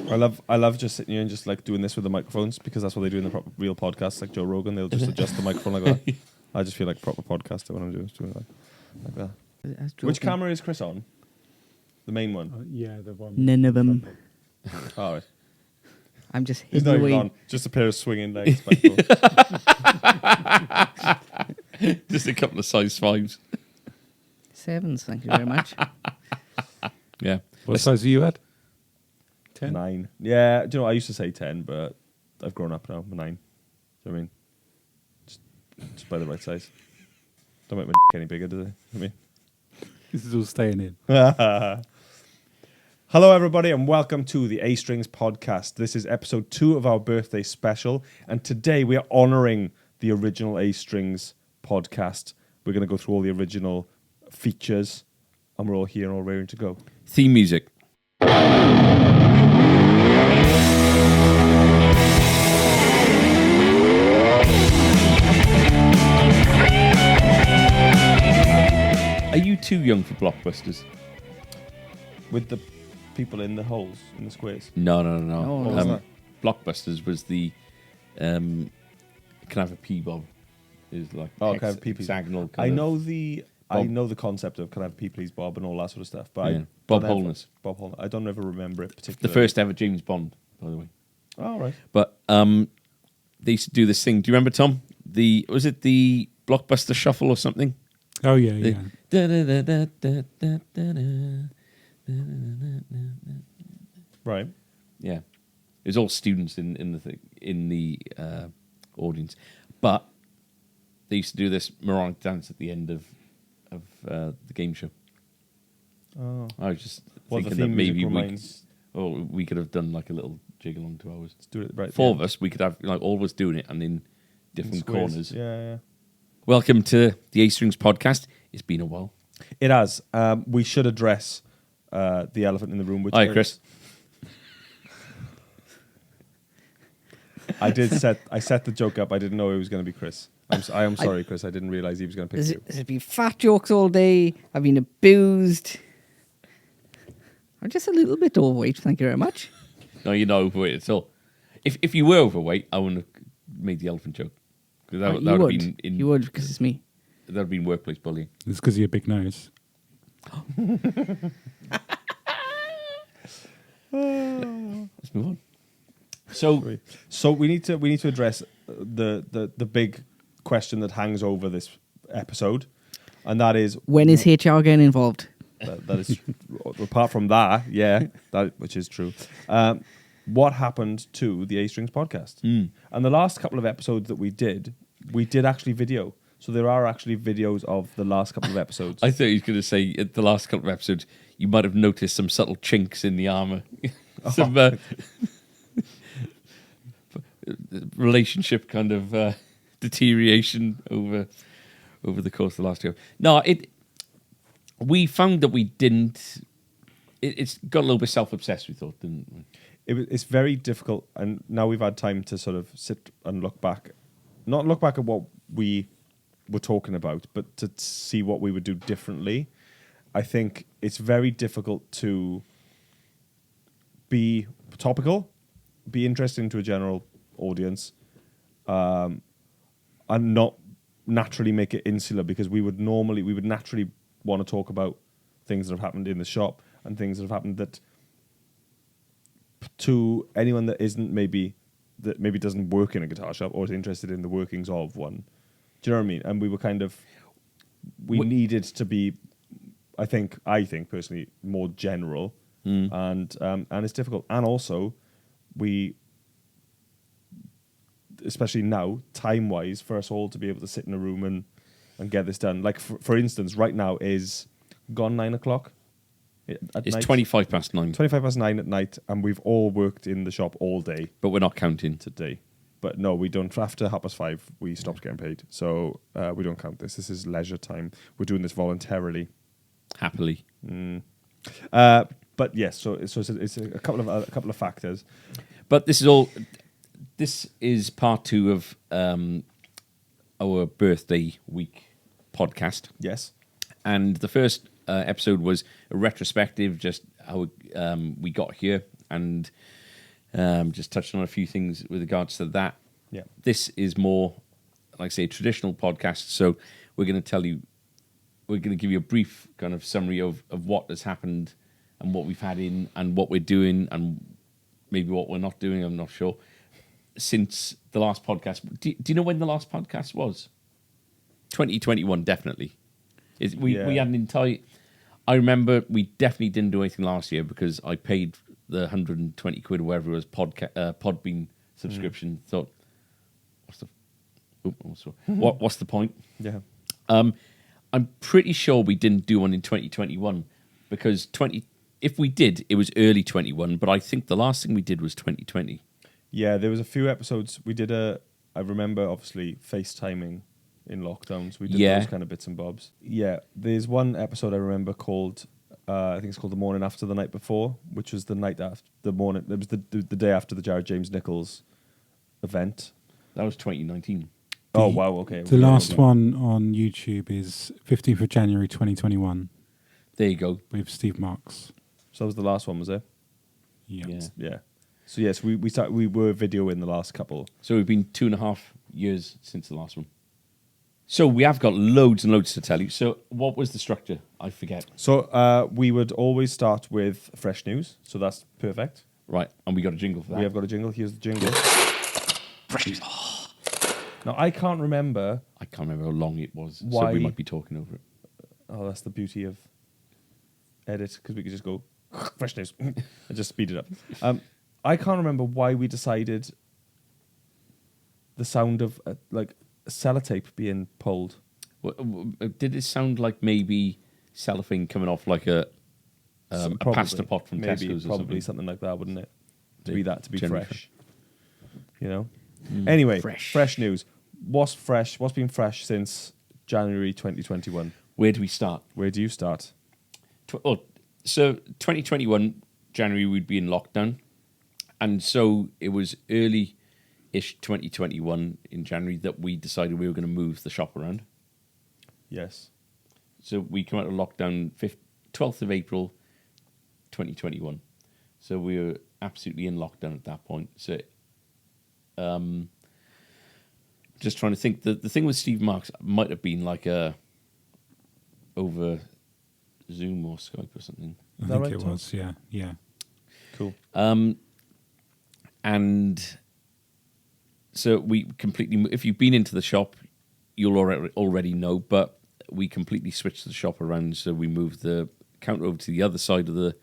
I love just sitting here and just like doing this with the microphones because that's what they do in the proper real podcasts, like Joe Rogan. They'll just adjust the microphone like that. I just feel like a proper podcaster when I'm doing it like that. Which camera is Chris on? The main one. Yeah, the one. None of them. All right. I'm just He's hidden not even away. on. Just a pair of swinging legs. Just a couple of size 5s. 7s, thank you very much. Yeah. What size are you at? 10? 9. Yeah, do you know, I used to say 10, but I've grown up now. I'm 9. Do you know what I mean? Just by the right size. Don't make my dick any bigger, do they? I mean. This is all staying in. Hello, everybody, and welcome to the A Strings podcast. This is episode 2 of our birthday special, and today we are honouring the original A Strings podcast. We're going to go through all the original features, and we're all here and all ready to go. Theme music. Are you too young for blockbusters? With the people in the holes, in the squares. No. Oh, what was that? Blockbusters was the Can I have a pea, Bob? Is like Oh, Can I have a pea, please? hexagonal. I kind know of the concept of Can I have a pea, please, Bob, and all that sort of stuff. But Yeah. I Bob don't ever- Holness. Bob Holness. I don't ever remember it the particularly. first ever James Bond, by the way. Oh, right. But they used to do this thing. Do you remember, Tom? Was it the Blockbuster Shuffle or something? Oh, yeah. Right. Yeah, it was all students in the audience, but they used to do this moronic dance at the end of the game show. Oh. I was just Well, the thinking that theme music maybe reminds... we could have done like a little jig along to ours. Let's do it right. Four of us, we could have like all of us doing it, and in different Squares. corners. Yeah. Welcome to the A Strings podcast. It's been a while. It has. We should address the elephant in the room. Which Hi, is- Chris. I set the joke up. I didn't know it was going to be Chris. I am sorry, Chris. I didn't realise he was going to pick you. There's been fat jokes all day. I've been abused. I'm just a little bit overweight, thank you very much. No, you're not overweight at all. If you were overweight, I wouldn't have made the elephant joke. Because that would have been You would, because it's me. that would have been workplace bullying. It's because of your big nose. Let's move on. So we need to address the big question that hangs over this episode, and that is When is HR getting involved? that is apart from that, yeah, that which is true. What happened to the A Strings podcast? And the last couple of episodes that we did actually video. So there are actually videos of the last couple of episodes. I thought you were going to say at the last couple of episodes, you might have noticed some subtle chinks in the armour. Some relationship kind of deterioration over the course of the last year. No, we found that we didn't... It's got a little bit self-obsessed, we thought, didn't we? It's very difficult, and now we've had time to sort of sit and look back. Not look back at what we were talking about, but to see what we would do differently. I think it's very difficult to be topical, be interesting to a general audience, and not naturally make it insular, because we would naturally want to talk about things that have happened in the shop and things that have happened that to anyone that maybe doesn't work in a guitar shop or is interested in the workings of one. Do you know what I mean? And we were we needed to be, I think personally, more general, and it's difficult. And also, especially now, time-wise, for us all to be able to sit in a room and get this done. Like, for instance, right now is gone 9 o'clock at It's night. 25 past 9. 25 past 9 at night, and we've all worked in the shop all day But we're not counting. today. But no, we don't. After 5:30, we stopped getting paid. So we don't count this. This is leisure time. We're doing this voluntarily. Happily. But yes, so it's a couple of factors. But this is part 2 of our birthday week podcast. Yes. And the first episode was a retrospective, just how we got here. And Just touching on a few things with regards to that. Yeah. This is more, like I say, a traditional podcast. So we're going to give you a brief kind of summary of what has happened and what we've had in and what we're doing and maybe what we're not doing. I'm not sure. Since the last podcast, do you know when the last podcast was? 2021, definitely. We had an entire. I remember we definitely didn't do anything last year because I paid the 120 quid or whatever it was Podbean subscription. Thought, what's the point? Yeah. I'm pretty sure we didn't do one in 2021 because if we did, it was early 21. But I think the last thing we did was 2020. Yeah, there was a few episodes. We did I remember, obviously, FaceTiming in lockdowns. We did those kind of bits and bobs. Yeah, there's one episode I remember called, I think it's called The Morning After the Night Before, which was the night after the morning. It was the day after the Jared James Nichols event. That was 2019. Oh, wow, okay. The last one on YouTube is 15th of January 2021 There you go. with Steve Marks. So that was the last one, was it? Yeah. Yeah. So yes, we were videoing the last couple. So we've been 2.5 years since the last one. So we have got loads and loads to tell you. So what was the structure? I forget. So we would always start with fresh news. So that's perfect. Right, and we got a jingle for that. We have got a jingle. Here's the jingle. Now, I can't remember. I can't remember how long it was, so Why- we might be talking over it. Oh, that's the beauty of edit, because we could just go, fresh news, and just speed it up. I can't remember why we decided the sound of, like, sellotape being pulled. Did it sound like maybe cellophane coming off like a Probably. pasta pot from Maybe, Tesco's or probably something? like that, wouldn't it? To Yeah, be generally fresh. You know? Anyway, Fresh. fresh news. What's fresh? What's been fresh since January 2021? Where do we start? Where do you start? So 2021, January, we'd be in lockdown. And so it was early-ish 2021 in January that we decided we were going to move the shop around. Yes. So we come out of lockdown 12th of April 2021. So we were absolutely in lockdown at that point. So just trying to think. The thing with Steve Marks might have been like over Zoom or Skype or something. I Is that think right, it Tom? was, yeah. Yeah. Cool. And so we completely, if you've been into the shop, you'll already know, but we completely switched the shop around. So we moved the counter over to the other side of the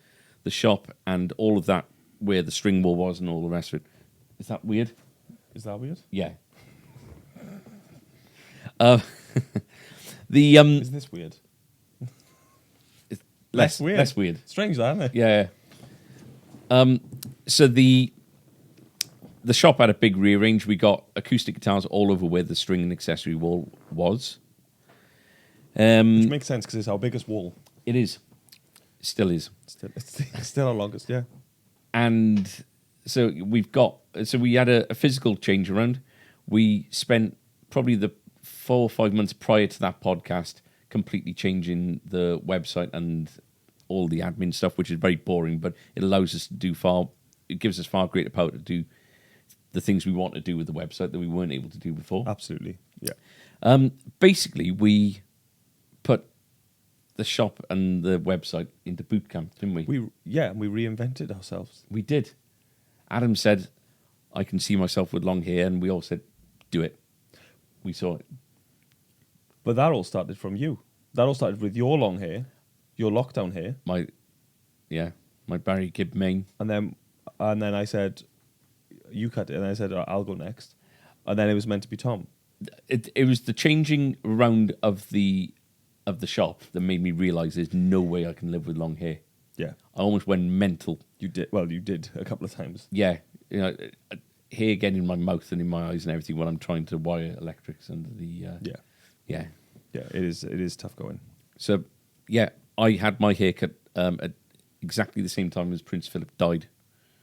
shop and all of that where the string wall was and all the rest of it. Is that weird? Is that weird? Yeah. Isn't this weird? Less weird. Less weird. Strange, that, isn't it? Yeah. So the shop had a big rearrange. We got acoustic guitars all over where the string and accessory wall was. Which makes sense because it's our biggest wall. It is. Still is. It's still our longest, yeah. And so we had a physical change around. We spent probably the 4 or 5 months prior to that podcast completely changing the website and all the admin stuff, which is very boring, but it allows us to do it gives us far greater power to do the things we want to do with the website that we weren't able to do before. Absolutely, yeah. Basically, we put the shop and the website into boot camp, didn't we? We reinvented ourselves. We did. Adam said, I can see myself with long hair, and we all said, do it. We saw it. But that all started from you. That all started with your long hair, your lockdown hair. My Barry Gibb mane. And then I said, you cut it. And I said, I'll go next. And then it was meant to be Tom. It was the changing around of the shop that made me realise there's no way I can live with long hair. Yeah. I almost went mental. You did. Well, you did a couple of times. Yeah. Hair getting in my mouth and in my eyes and everything when I'm trying to wire electrics under the... Yeah. Yeah. Yeah, it is tough going. So, yeah, I had my haircut at exactly the same time as Prince Philip died.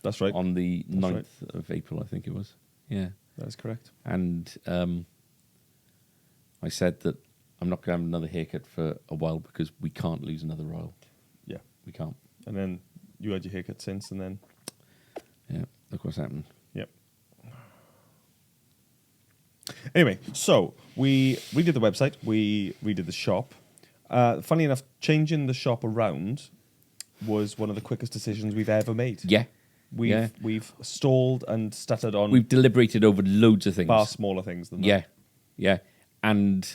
That's right. On the That's 9th right. of April, I think it was. Yeah. That is correct. And I said that I'm not going to have another haircut for a while because we can't lose another royal. Yeah. We can't. And then you had your haircut since, and then... Yeah. Look what's happened. Yep. Anyway, so we redid the website. We redid the shop. Funny enough, changing the shop around was one of the quickest decisions we've ever made. Yeah. We've stalled and stuttered on We've deliberated over loads of things. far smaller things than that. Yeah, yeah, and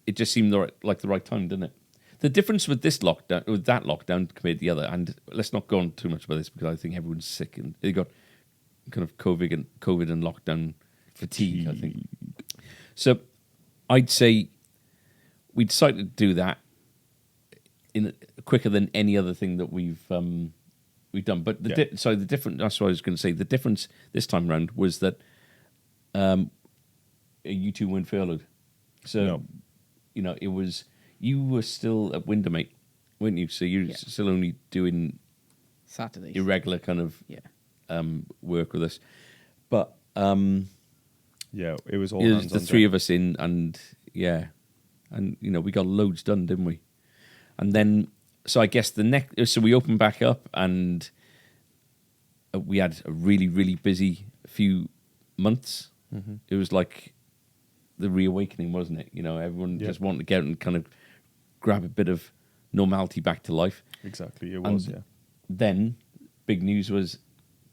it just seemed like the right time, didn't it? The difference with this lockdown, with that lockdown compared to the other, and let's not go on too much about this because I think everyone's sick and they got kind of COVID and lockdown fatigue. I think so. I'd say we decided to do that in quicker than any other thing that we've done. But the difference. That's what I was going to say. The difference this time round was that you two weren't furloughed. So, No. you know, it was, you were still at Windermate, weren't you? So you're still only doing Saturdays. irregular kind of work with us. But Yeah, it was all it hands was the on three deck. of us in, and you know, we got loads done, didn't we? And then, so I guess so we opened back up, and we had a really, really busy few months. Mm-hmm. It was like the reawakening, wasn't it? You know, everyone just wanted to get out and kind of grab a bit of normality back to life. Exactly, it was, And yeah. Then, big news was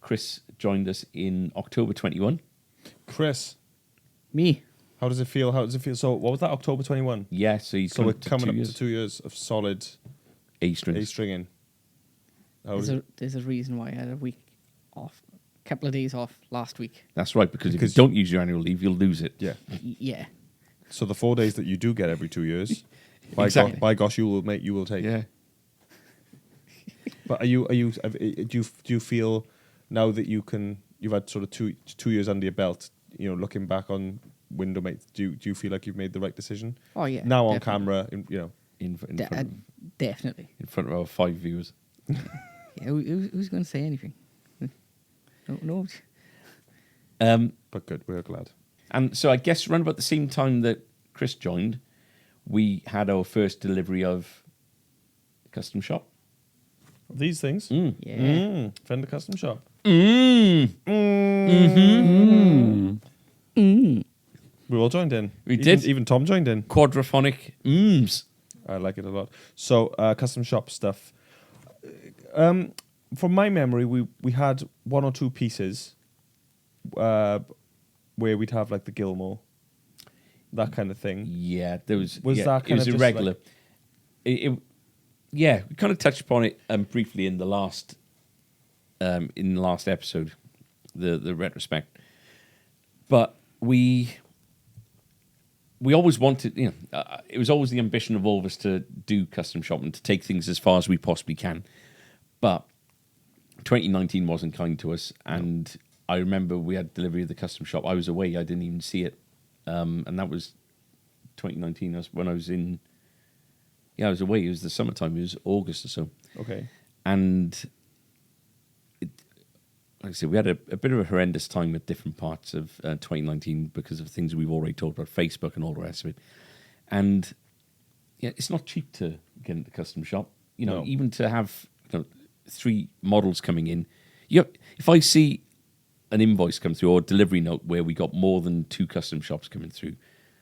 Chris joined us in October 21. Chris, Me. how does it feel? So, what was that, October 21? Yeah, so he's So we're coming coming to up to 2 years of solid A strings. A stringing. How There's a reason why I had a week off, a couple of days off last week. That's right, because if Because- you don't use your annual leave, you'll lose it. Yeah. Yeah. So the 4 days that you do get every 2 years, Exactly. by gosh, you will take. Yeah. But do you feel now that you've had sort of 2 years under your belt, you know, looking back on Windomate, do you feel like you've made the right decision? Oh yeah. Now on definitely. camera, you know. Definitely. in front of our 5 viewers. Yeah, who's going to say anything? No. But good, we're glad. And so I guess around about the same time that Chris joined, we had our first delivery of custom shop. These things. Yeah. Fender Custom Shop. We all joined in. We did. Even Tom joined in. Quadraphonic I like it a lot. So custom shop stuff. From my memory, we had one or two pieces where we'd have like the Gilmore, that kind of thing. Yeah, there was. Was yeah, that kind it was of just irregular. like- Yeah, we kind of touched upon it briefly in the last episode, the retrospect. But we always wanted, you know, it was always the ambition of all of us to do custom shop and to take things as far as we possibly can. But 2019 wasn't kind to us, and I remember we had delivery of the custom shop. I was away; I didn't even see it, and that was 2019. That's when I was in. Yeah, I was away. It was the summertime. It was August or so. Okay. And like I said, we had a bit of a horrendous time at different parts of 2019 because of things we've already talked about, Facebook and all the rest of it. And yeah, it's not cheap to get into custom shop. You know, No. even to have 3 models coming in. If I see an invoice come through or a delivery note where we got more than 2 custom shops coming through,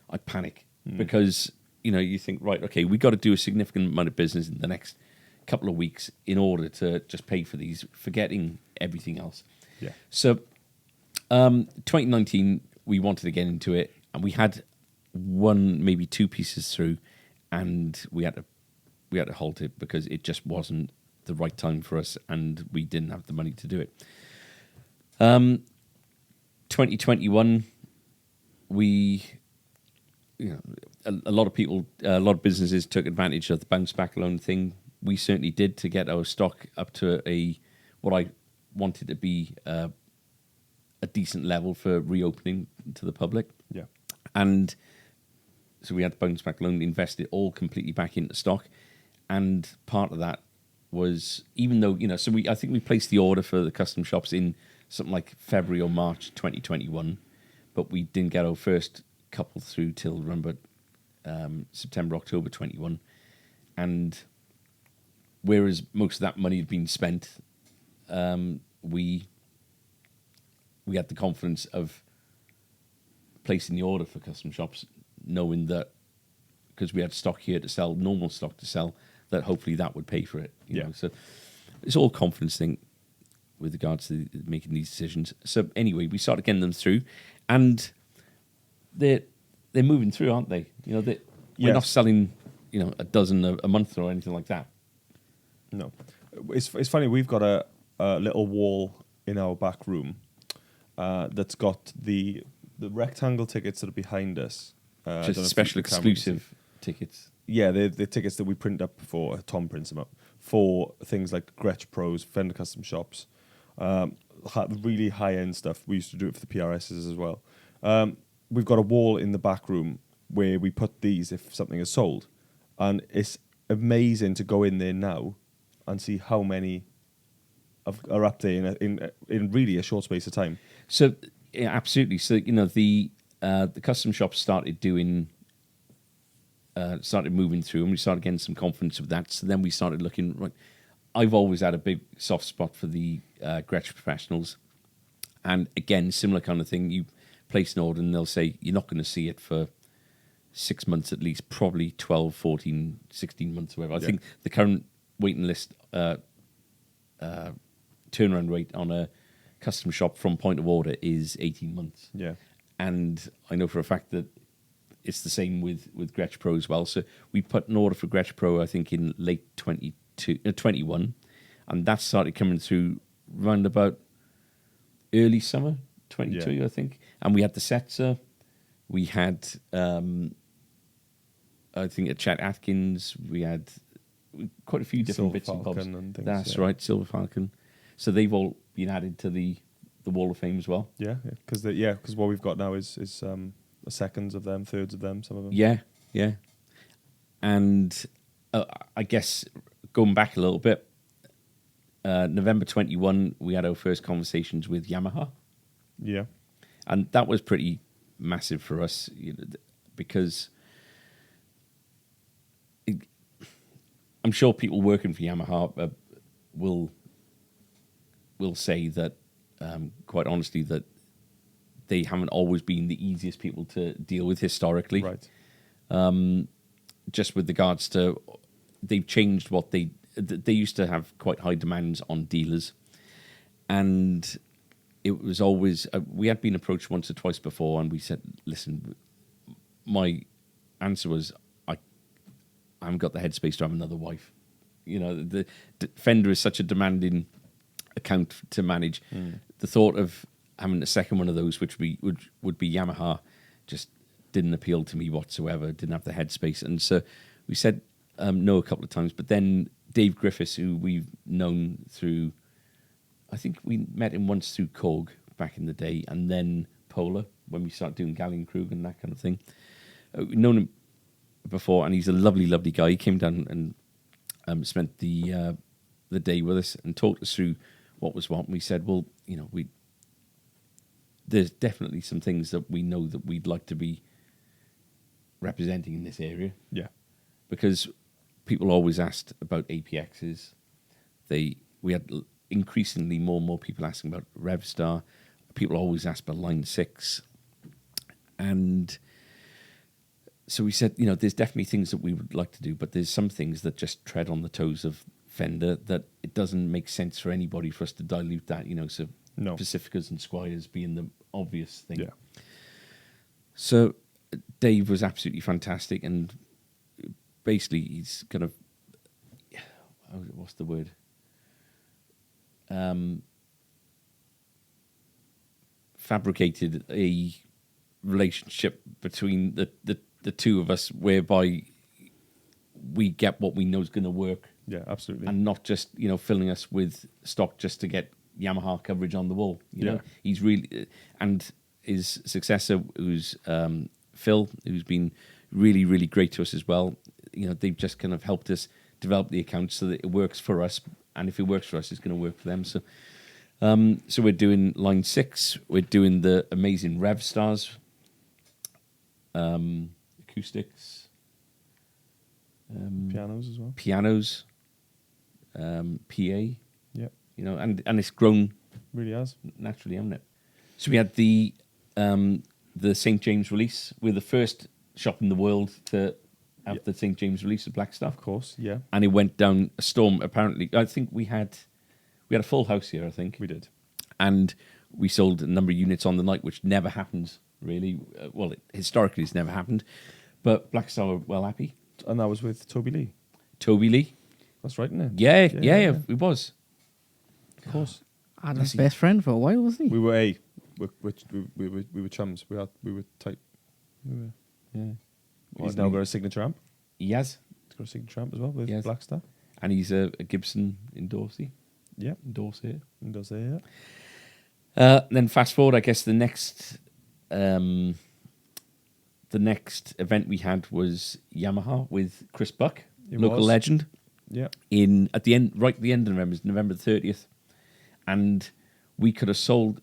I panic because, you know, you think, right, okay, we got to do a significant amount of business in the next couple of weeks in order to just pay for these, forgetting everything else. Yeah. So 2019, we wanted to get into it, and we had 1, maybe 2 pieces through, and we had to halt it because it just wasn't the right time for us, and we didn't have the money to do it. 2021, we, you know, a lot of people, a lot of businesses took advantage of the bounce back loan thing. We certainly did to get our stock up to what I wanted to be a decent level for reopening to the public. Yeah. And so we had the bounce back loan, invested all completely back into stock. And part of that was, even though, you know, so I think we placed the order for the custom shops in something like February or March 2021, but we didn't get our first couple through till, remember, September, October 21. And whereas most of that money had been spent, we we had the confidence of placing the order for custom shops, knowing that because we had stock here to sell, normal stock to sell, that hopefully that would pay for it. You know? So it's all confidence thing with regards to making these decisions. So anyway, we started getting them through, and they're moving through, aren't they? You know, we're not selling, you know, a dozen a month or anything like that. No, it's funny. We've got a little wall in our back room that's got the rectangle tickets that are behind us. Just special exclusive tickets. Yeah, the tickets that we print up for, Tom prints them up, for things like Gretsch Pros, Fender Custom Shops, really high-end stuff. We used to do it for the PRSs as well. We've got a wall in the back room where we put these if something is sold. And it's amazing to go in there now and see how many are up there in really a short space of time. So, yeah, absolutely. So, you know, the custom shops started moving through, and we started getting some confidence with that. So then we started looking. Right, I've always had a big soft spot for the Gretsch Professionals, and again, similar kind of thing. You place an order, and they'll say you're not going to see it for 6 months at least, probably 12, 14, 16 months, or whatever. I think the current waiting list turnaround rate on a custom shop from point of order is 18 months. Yeah, and I know for a fact that it's the same with Gretsch Pro as well. So we put an order for Gretsch Pro, I think, in late 21, and that started coming through round about early summer 22, I think. And we had the Setzer. We had, I think, at Chet Atkins, we had quite a few different Silver bits and bobs. Falcon and things, That's right, Silver Falcon. So they've all been added to the Wall of Fame as well. Yeah, because what we've got now is seconds of them, thirds of them, some of them. Yeah. And I guess going back a little bit, November 21, we had our first conversations with Yamaha. Yeah. And that was pretty massive for us, you know, because I'm sure people working for Yamaha will say that, quite honestly, that they haven't always been the easiest people to deal with historically. Right. Just with regards to, they've changed what they used to have quite high demands on dealers, and it was always we had been approached once or twice before, and we said, listen, my answer was, I haven't got the headspace to have another wife. You know, the Fender is such a demanding account to manage. The thought of having a second one of those, which would be Yamaha, just didn't appeal to me whatsoever. Didn't have the headspace, and so we said no a couple of times. But then Dave Griffiths, who we've known through, I think we met him once through Korg back in the day, and then Polar when we started doing Galleon Krug and that kind of thing. We've known him before, and he's a lovely, lovely guy. He came down and spent the day with us and talked us through what was what. And we said, well, you know, there's definitely some things that we know that we'd like to be representing in this area. Yeah. Because people always asked about APXs. We had increasingly more and more people asking about Revstar. People always asked about Line 6. And so we said, you know, there's definitely things that we would like to do, but there's some things that just tread on the toes of Fender that it doesn't make sense for anybody for us to dilute that, you know, so No. Pacificas and Squires being the obvious thing. Yeah. So Dave was absolutely fantastic, and basically he's kind of, what's the word? Fabricated a relationship between the two of us whereby we get what we know is going to work. Yeah, absolutely. And not just, you know, filling us with stock just to get Yamaha coverage on the wall. You know, he's really, and his successor, who's Phil, who's been really, really great to us as well. You know, they've just kind of helped us develop the account so that it works for us, and if it works for us, it's going to work for them. So, so we're doing Line 6. We're doing the amazing Revstars, acoustics, Pianos as well. pianos, PA. Yeah. You know, and it's grown Really has. naturally, hasn't it? So we had the St. James release. We're the first shop in the world to have the St. James release of Black Stuff. Of course, yeah. And it went down a storm, apparently. I think we had a full house here, I think. We did. And we sold a number of units on the night, which never happens, really. Historically, it's never happened. But Black Star were well happy. And that was with Toby Lee. Toby Lee. That's right, isn't it? Yeah, it was. Of course. Adam's best friend for a while, wasn't he? We were we were chums. We were tight. Yeah. He's now got a signature amp. He has. He's got a signature amp as well with Yes. Black Star. And he's a Gibson endorsee. Yeah. Endorser. He does say yeah. Then fast forward, I guess the next event we had was Yamaha with Chris Buck, It local was. legend. Yeah. At the end of November, November 30th, and we could have sold.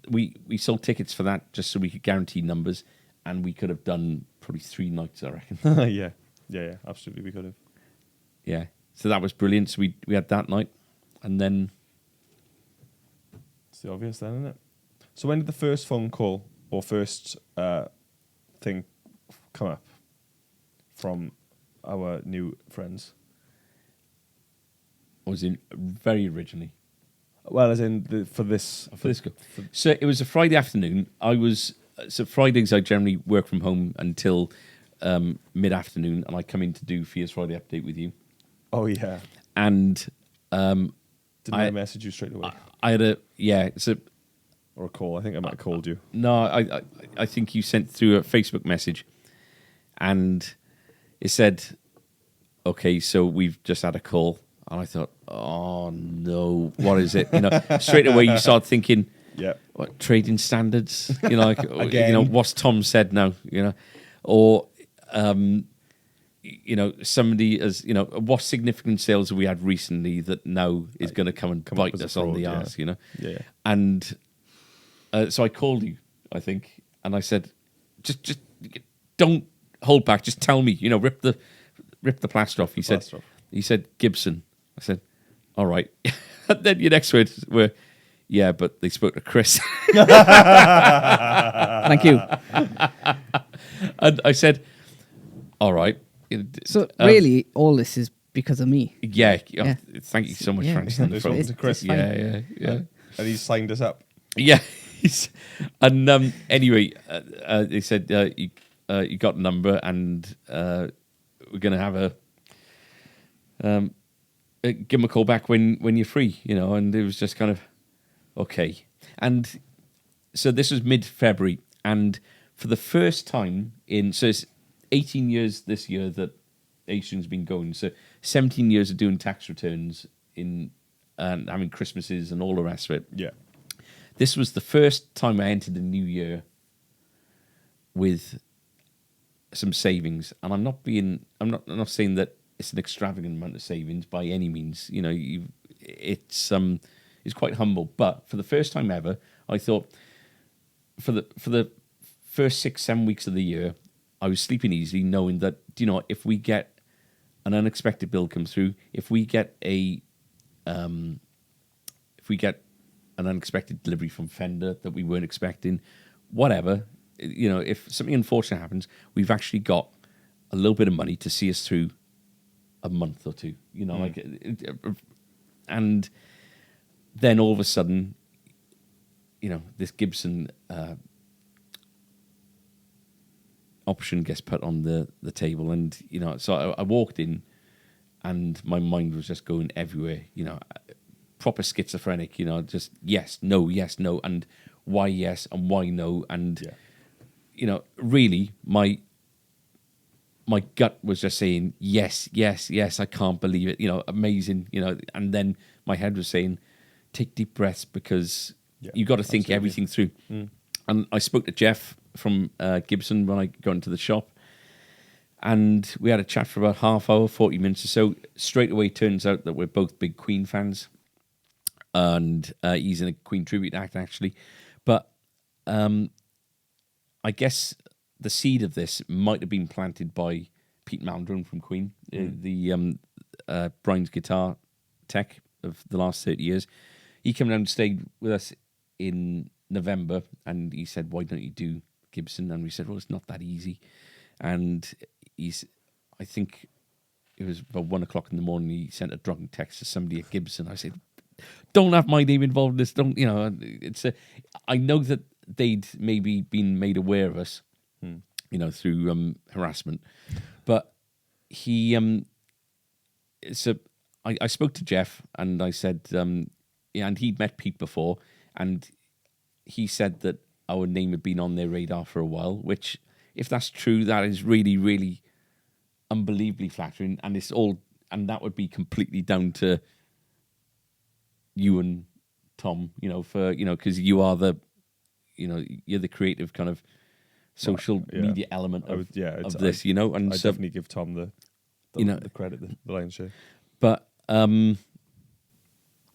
We sold tickets for that just so we could guarantee numbers, and we could have done probably 3 nights, I reckon. Yeah. Absolutely, we could have. Yeah, so that was brilliant. So we had that night, and then It's the obvious then, isn't it? So when did the first phone call or first thing come up from our new friends? was in very originally. Well, as in for this. For this go. So it was a Friday afternoon. Fridays I generally work from home until mid-afternoon, and I come in to do Fia's Friday update with you. Oh yeah. And Didn't I message you straight away I had or a call? I think I might have called you. No, I think you sent through a Facebook message, and it said, "Okay, so we've just had a call," and I thought, "Oh no, what is it?" Straight away you start thinking, Yeah. "What trading standards?" Again. What's Tom said now? Or somebody as what significant sales have we had recently that now is going to come and Come up bite as a us on the fraud, arse? Yeah. And so I called you, I think, and I said, just don't hold back. Just tell me, rip the plaster off. Plaster off. He said Gibson. I said, all right. And then your next words were, yeah, but they spoke to Chris. Thank you. And I said, all right. So really, all this is because of me. Yeah. Yeah. Thank you so much Yeah, for answering the it's- phone. it's Chris. fine. Yeah. And he signed us up. Yeah. And anyway, they said you got a number, and we're going to have give him a call back when you're free, And it was just kind of okay. And so this was mid-February, and for the first time so it's 18 years this year that Atrium's been going. So 17 years of doing tax returns and having Christmases and all the rest of it. Yeah. This was the first time I entered the new year with some savings, and I'm not saying that it's an extravagant amount of savings by any means. It's quite humble, but for the first time ever, I thought for the first 6-7 weeks of the year, I was sleeping easily, knowing that if we get an unexpected bill come through, if we get an unexpected delivery from Fender that we weren't expecting, whatever, if something unfortunate happens, we've actually got a little bit of money to see us through a month or two, and then all of a sudden, this Gibson option gets put on the table, and so I walked in, and my mind was just going everywhere, proper schizophrenic, just yes, no, and why yes and why no, and really my gut was just saying yes, I can't believe it, amazing, and then my head was saying take deep breaths, because you got to think everything through. And I spoke to Jeff from Gibson when I got into the shop, and we had a chat for about half hour, 40 minutes or so. Straight away, turns out that we're both big Queen fans, and he's in a Queen tribute act, actually. But I guess the seed of this might have been planted by Pete Maldron from Queen, the Brian's guitar tech of the last 30 years. He came down and stayed with us in November, and he said, "Why don't you do Gibson?" And we said, "Well, it's not that easy." And I think it was about 1:00 in the morning. He sent a drunken text to somebody at Gibson. I said, "Don't have my name involved in this. Don't, you know." I know that they'd maybe been made aware of us, you know, through harassment, but he I spoke to Jeff and I said, yeah, and he'd met Pete before, and he said that our name had been on their radar for a while, which, if that's true, that is really, really unbelievably flattering, and that would be completely down to you and Tom, you know, because you're the creative kind of social media element of this, you know, and I so, definitely give Tom the credit, the lion's share. But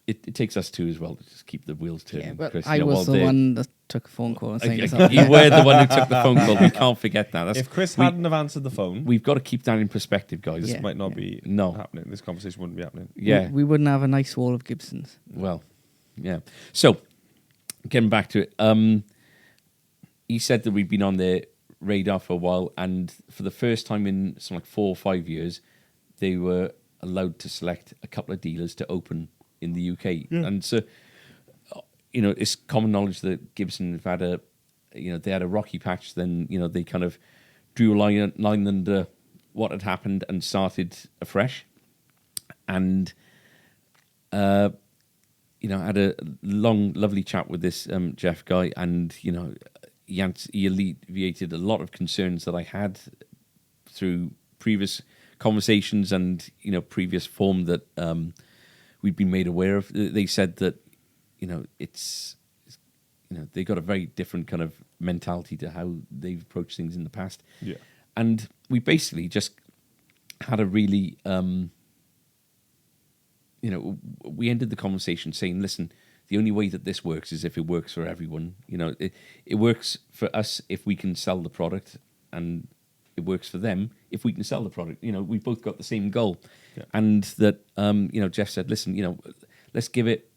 it takes us two as well to just keep the wheels turning. Yeah, but Chris, I was the one that took a phone call and saying something. you were the one who took the phone call. We can't forget that. If Chris hadn't have answered the phone, we've got to keep that in perspective, guys. this might not be happening. This conversation wouldn't be happening. Yeah, We wouldn't have a nice wall of Gibsons. Well, yeah. So, getting back to it, he said that we'd been on their radar for a while, and for the first time in something like 4 or 5 years, they were allowed to select a couple of dealers to open in the UK. And so, you know, it's common knowledge that Gibson have had they had a rocky patch. Then, you know, they kind of drew a line under what had happened and started afresh. And, you know, had a long, lovely chat with this Jeff guy, and, you know, he alleviated a lot of concerns that I had through previous conversations and, you know, previous form that we'd been made aware of. They said that, you know, they got a very different kind of mentality to how they've approached things in the past. Yeah. And we basically just had a really, we ended the conversation saying, listen, the only way that this works is if it works for everyone. You know, it works for us if we can sell the product, and it works for them if we can sell the product. You know, we've both got the same goal. Yeah. And that, Jeff said, listen, you know, let's give it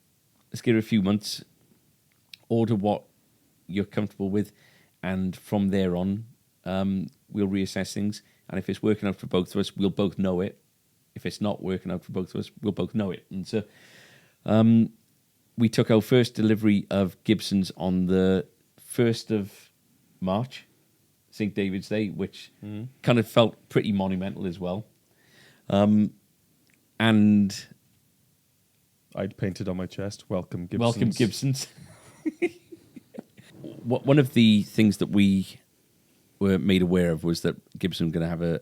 a few months, order what you're comfortable with, and from there on, we'll reassess things. And if it's working out for both of us, we'll both know it. If it's not working out for both of us, we'll both know it. And so we took our first delivery of Gibsons on the 1st of March, St. David's Day, which kind of felt pretty monumental as well. And I'd painted on my chest, "Welcome Gibsons." Welcome Gibsons. One of the things that we were made aware of was that Gibson were going to have a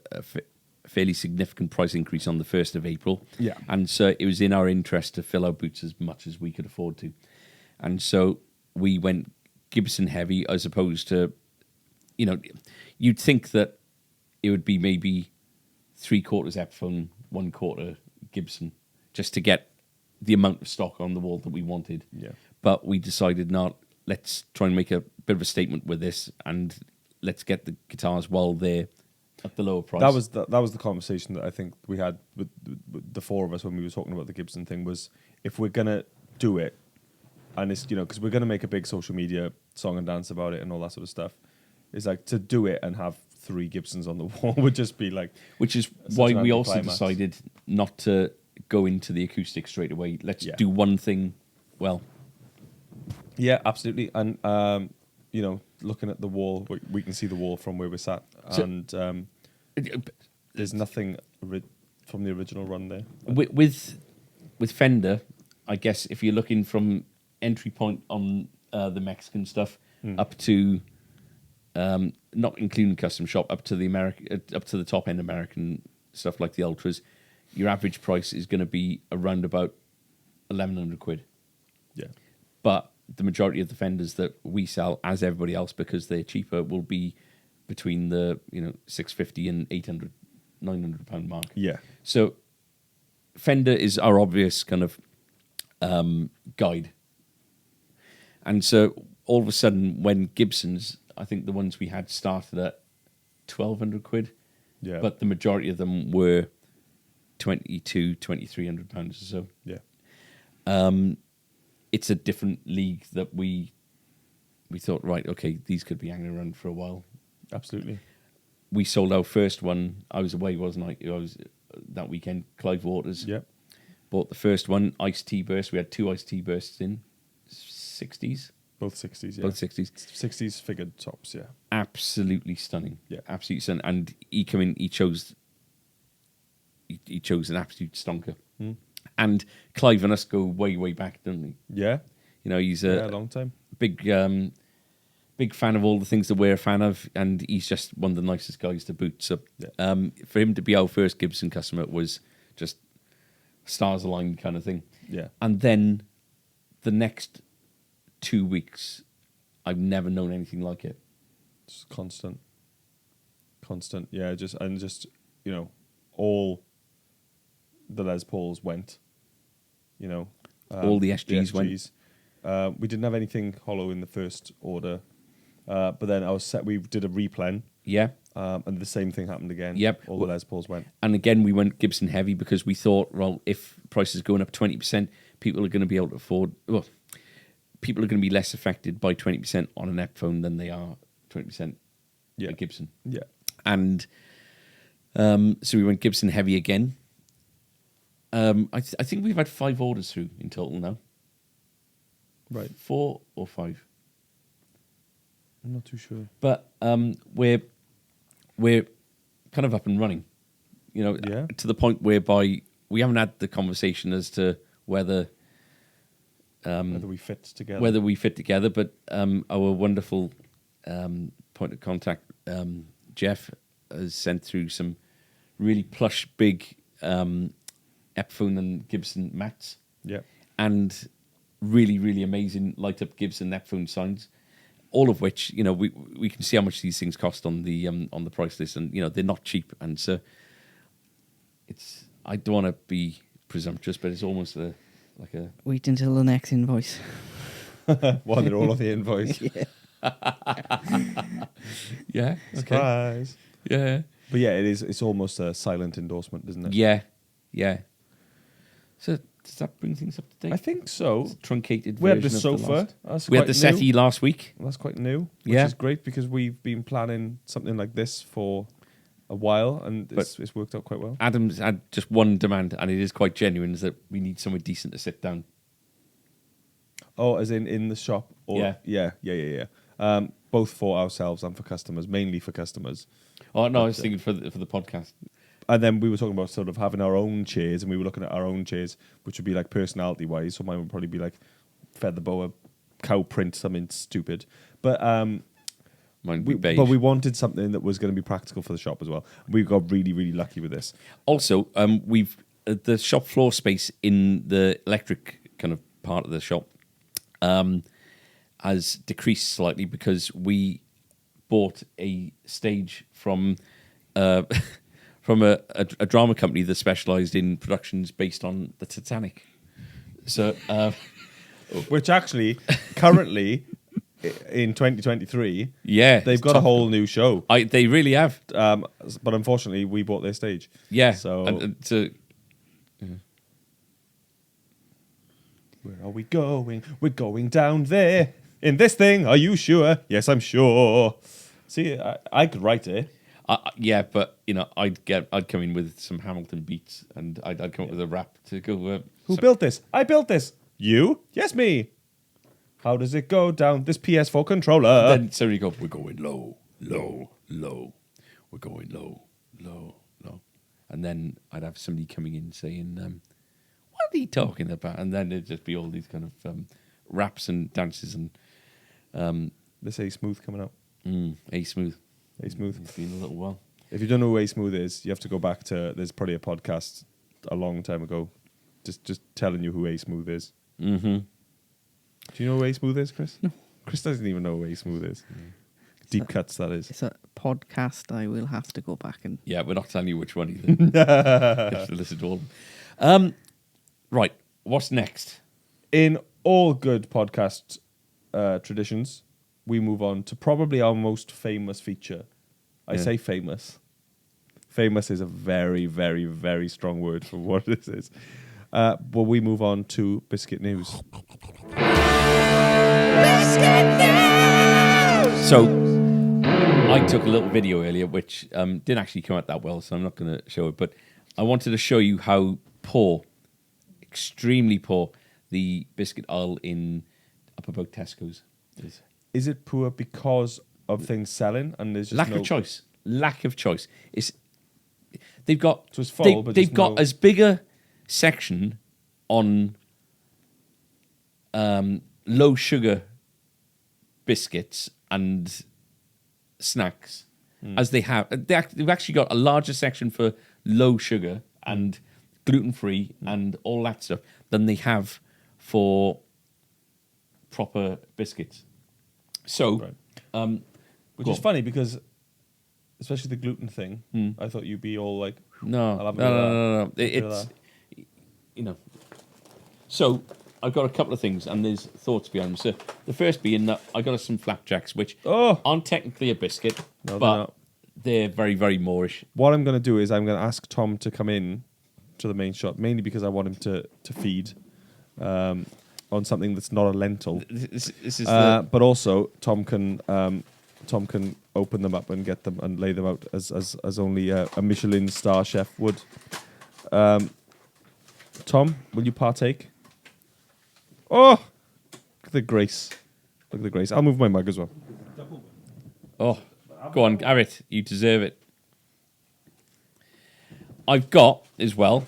fairly significant price increase on the 1st of April. Yeah. And so it was in our interest to fill our boots as much as we could afford to. And so we went Gibson heavy, as opposed to, you know, you'd think that it would be maybe 3/4 Epiphone, 1/4 Gibson, just to get the amount of stock on the wall that we wanted. Yeah. But we decided not. Let's try and make a bit of a statement with this, and let's get the guitars while they're at the lower price. That was the conversation that I think we had with the four of us when we were talking about the Gibson thing. Was, if we're gonna do it, and it's, you know, because we're gonna make a big social media song and dance about it and all that sort of stuff, it's like, to do it and have 3 Gibsons on the wall would just be like, which is such why an we also anticlimax. decided not to go into the acoustic straight away. Let's Yeah. do one thing well. yeah, absolutely. And you know, looking at the wall, we can see the wall from where we're sat, So- and there's nothing from the original run there. With Fender, I guess if you're looking from entry point on the Mexican stuff up to, not including custom shop, up to the top end American stuff like the Ultras, your average price is going to be around about 1,100 quid. Yeah. But the majority of the Fenders that we sell, as everybody else, because they're cheaper, will be between the 650 and 800, 900 pound mark. Yeah. So Fender is our obvious kind of guide. And so all of a sudden, when Gibsons, I think the ones we had started at 1,200 quid, Yeah. but the majority of them were 2,300 pounds or so. Yeah. It's a different league that we we thought, right, okay, these could be hanging around for a while. Absolutely. We sold our first one. I was away, wasn't I? I was that weekend. Clive Waters. Yep. Bought the first one, iced tea burst. We had 2 iced tea bursts in 60s. Both 60s, yeah. Both 60s. 60s figured tops, yeah. Absolutely stunning. Yeah. Absolutely stunning. And he came in, he chose an absolute stonker. Hmm. And Clive and us go way, way back, don't we? Yeah. You know, he's Yeah, a a long time. big fan of all the things that we're a fan of, and he's just one of the nicest guys to boot. So Yeah. for him to be our first Gibson customer was just stars aligned kind of thing. Yeah. And then the next 2 weeks, I've never known anything like it. Just constant. Yeah, just, you know, all the Les Pauls went, you know. All the SGs went. We didn't have anything hollow in the first order, but then we did a replen, Yeah. and the same thing happened again. Yep. All the Les Pauls went. And again, we went Gibson heavy because we thought, well, if prices going up 20%, people are going to be able to afford. Well, people are going to be less affected by 20% on an Epiphone than they are 20% Yeah. by Gibson. Yeah. And so we went Gibson heavy again. I think we've had 5 orders through in total now. Right. 4 or 5. I'm not too sure. But we're kind of up and running, you know, Yeah. to the point whereby we haven't had the conversation as to whether Whether we fit together. but our wonderful point of contact, Jeff, has sent through some really plush, big Epiphone and Gibson mats, Yeah. and really, really amazing light-up Gibson Epiphone signs. All of which, you know, we can see how much these things cost on the price list, and you know they're not cheap. And so, I don't want to be presumptuous, but it's almost like a Wait until the next invoice. Well, they're all on the invoice. yeah, Surprise. yeah, But yeah, it's almost a silent endorsement, isn't it? yeah. So does that bring things up to date? I think so. It's a truncated. We had the version of sofa. last- That's We had quite the new. settee last week. That's quite new, which Yeah. is great because we've been planning something like this for a while, and it's worked out quite well. Adam's had just one demand, and it is quite genuine: is that we need somewhere decent to sit down. Oh, as in the shop? Or, yeah. Both for ourselves and for customers, mainly for customers. Oh no, I was thinking for the podcast. And then we were talking about sort of having our own chairs, and we were looking at our own chairs, which would be like personality-wise. So mine would probably be like feather boa, cow print, something stupid. But Mine would be beige. but we wanted something that was going to be practical for the shop as well. We got really, really lucky with this. Also, we've the shop floor space in the electric kind of part of the shop has decreased slightly because we bought a stage from from a drama company that specialised in productions based on the Titanic. So, Which actually, currently, in 2023, yeah, they've it's got a top- whole new show. They really have. But unfortunately, we bought their stage. Yeah. So where are we going? We're going down there in this thing. Are you sure? Yes, I'm sure. See, I could write it. yeah, but you know, I'd come in with some Hamilton beats, and I'd come up with a rap to go. Who built this? I built this. You? Yes, me. How does it go down this PS4 controller? Then so you go. We're going low, low, low. We're going low, low, low, and then I'd have somebody coming in saying, "What are you talking about?" And then it'd just be all these kind of raps and dances and This A Smooth coming up. A Smooth. A Smooth. It's been a little while. If you don't know who A Smooth is, you have to go back to. There's probably a podcast a long time ago, just telling you who A Smooth is. Mm-hmm. Do you know who A Smooth is, Chris? No. Chris doesn't even know who A Smooth is. Deep cuts, that is. It's a podcast I will have to go back and... Yeah, we're not telling you which one either. You have to listen to all of them. Right, what's next? In all good podcast traditions, we move on to probably our most famous feature. I Yeah. say famous. Famous is a very, very, very strong word for what this is. But we move on to Biscuit News. Biscuit News! So I took a little video earlier, which didn't actually come out that well, so I'm not going to show it. But I wanted to show you how poor, extremely poor, the biscuit aisle up above Tesco's is. Is it poor because of things selling and there's just Lack no of choice. Lack of choice. They've got So it's full, but they've just got no- as big a section on low sugar biscuits and snacks as they have. They've actually got a larger section for low sugar and gluten free and all that stuff than they have for proper biscuits. So, Right. Which go is on. funny because, especially the gluten thing, I thought you'd be all like, No, I'll have a bit of no. Bit of It's, you know. So I've got a couple of things, and there's thoughts behind them. So the first being that I got us some flapjacks, which Oh! aren't technically a biscuit, No, they're but not. they're very, very Moorish. What I'm going to do is I'm going to ask Tom to come in to the main shot, mainly because I want him to feed on something that's not a lentil. This is But also, Tom can open them up and get them and lay them out as only a Michelin star chef would. Tom, will you partake? Oh, look at the grace! Look at the grace. I'll move my mug as well. Oh, go on, Garrett, you deserve it. I've got as well.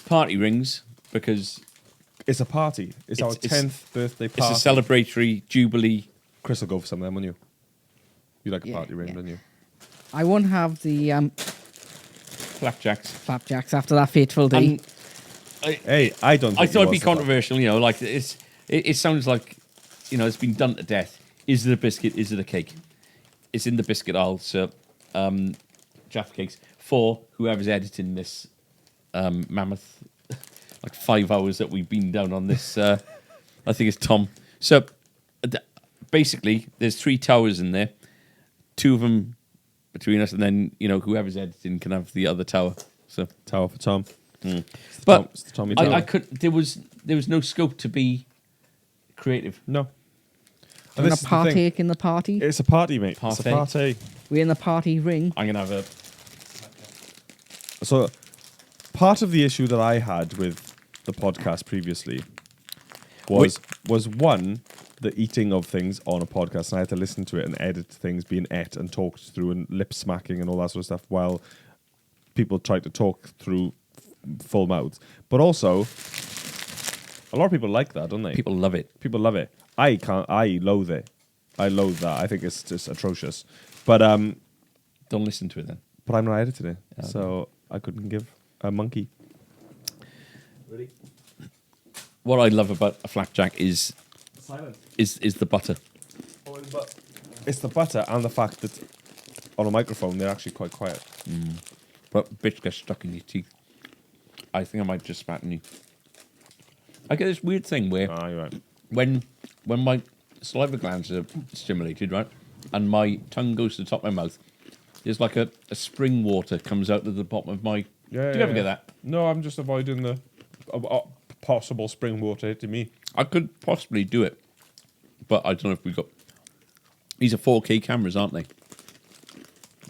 Party rings, because It's a party. It's our It's- 10th birthday party. it's a celebratory jubilee. Chris will go for some of them, won't you? You like a Yeah, party ring, yeah. don't you? I won't have the Flapjacks. flapjacks after that fateful day. And Hey, I don't. Think I thought it'd be he wants to controversial, like it sounds like, it's been done to death. Is it a biscuit? Is it a cake? It's in the biscuit aisle, so Jaffa cakes for whoever's editing this mammoth, like 5 hours that we've been down on this. I think it's Tom. So basically, there's 3 towers in there, 2 of them between us, and then whoever's editing can have the other tower. So, Tower for Tom. but It's the Tommy I Tower. could. There was no scope to be creative. No. I'm And going this to is the thing. partake in the party. It's a party, mate. It's Party. a party. We're in the party ring. I'm gonna have a. So, part of the issue that I had with the podcast previously was one, the eating of things on a podcast, and I had to listen to it and edit things being ate and talked through and lip smacking and all that sort of stuff while people tried to talk through full mouths. But also, a lot of people like that, don't they? People love it. People love it. I can't. I loathe it. I loathe that. I think it's just atrocious. But Don't listen to it then. but I'm not editing it, Okay. so I couldn't give a monkey. What I love about a flapjack is Silent. the butter. It's the butter and the fact that on a microphone they're actually quite quiet. But bits get stuck in your teeth. I think I might just spat in you. I get this weird thing where Ah, you're right. when my saliva glands are stimulated, right, and my tongue goes to the top of my mouth, there's like a spring water comes out of the bottom of my. Yeah, Do you ever get that? No, I'm just avoiding the possible spring water hitting me. I could possibly do it, but I don't know if we got. These are 4K cameras, aren't they?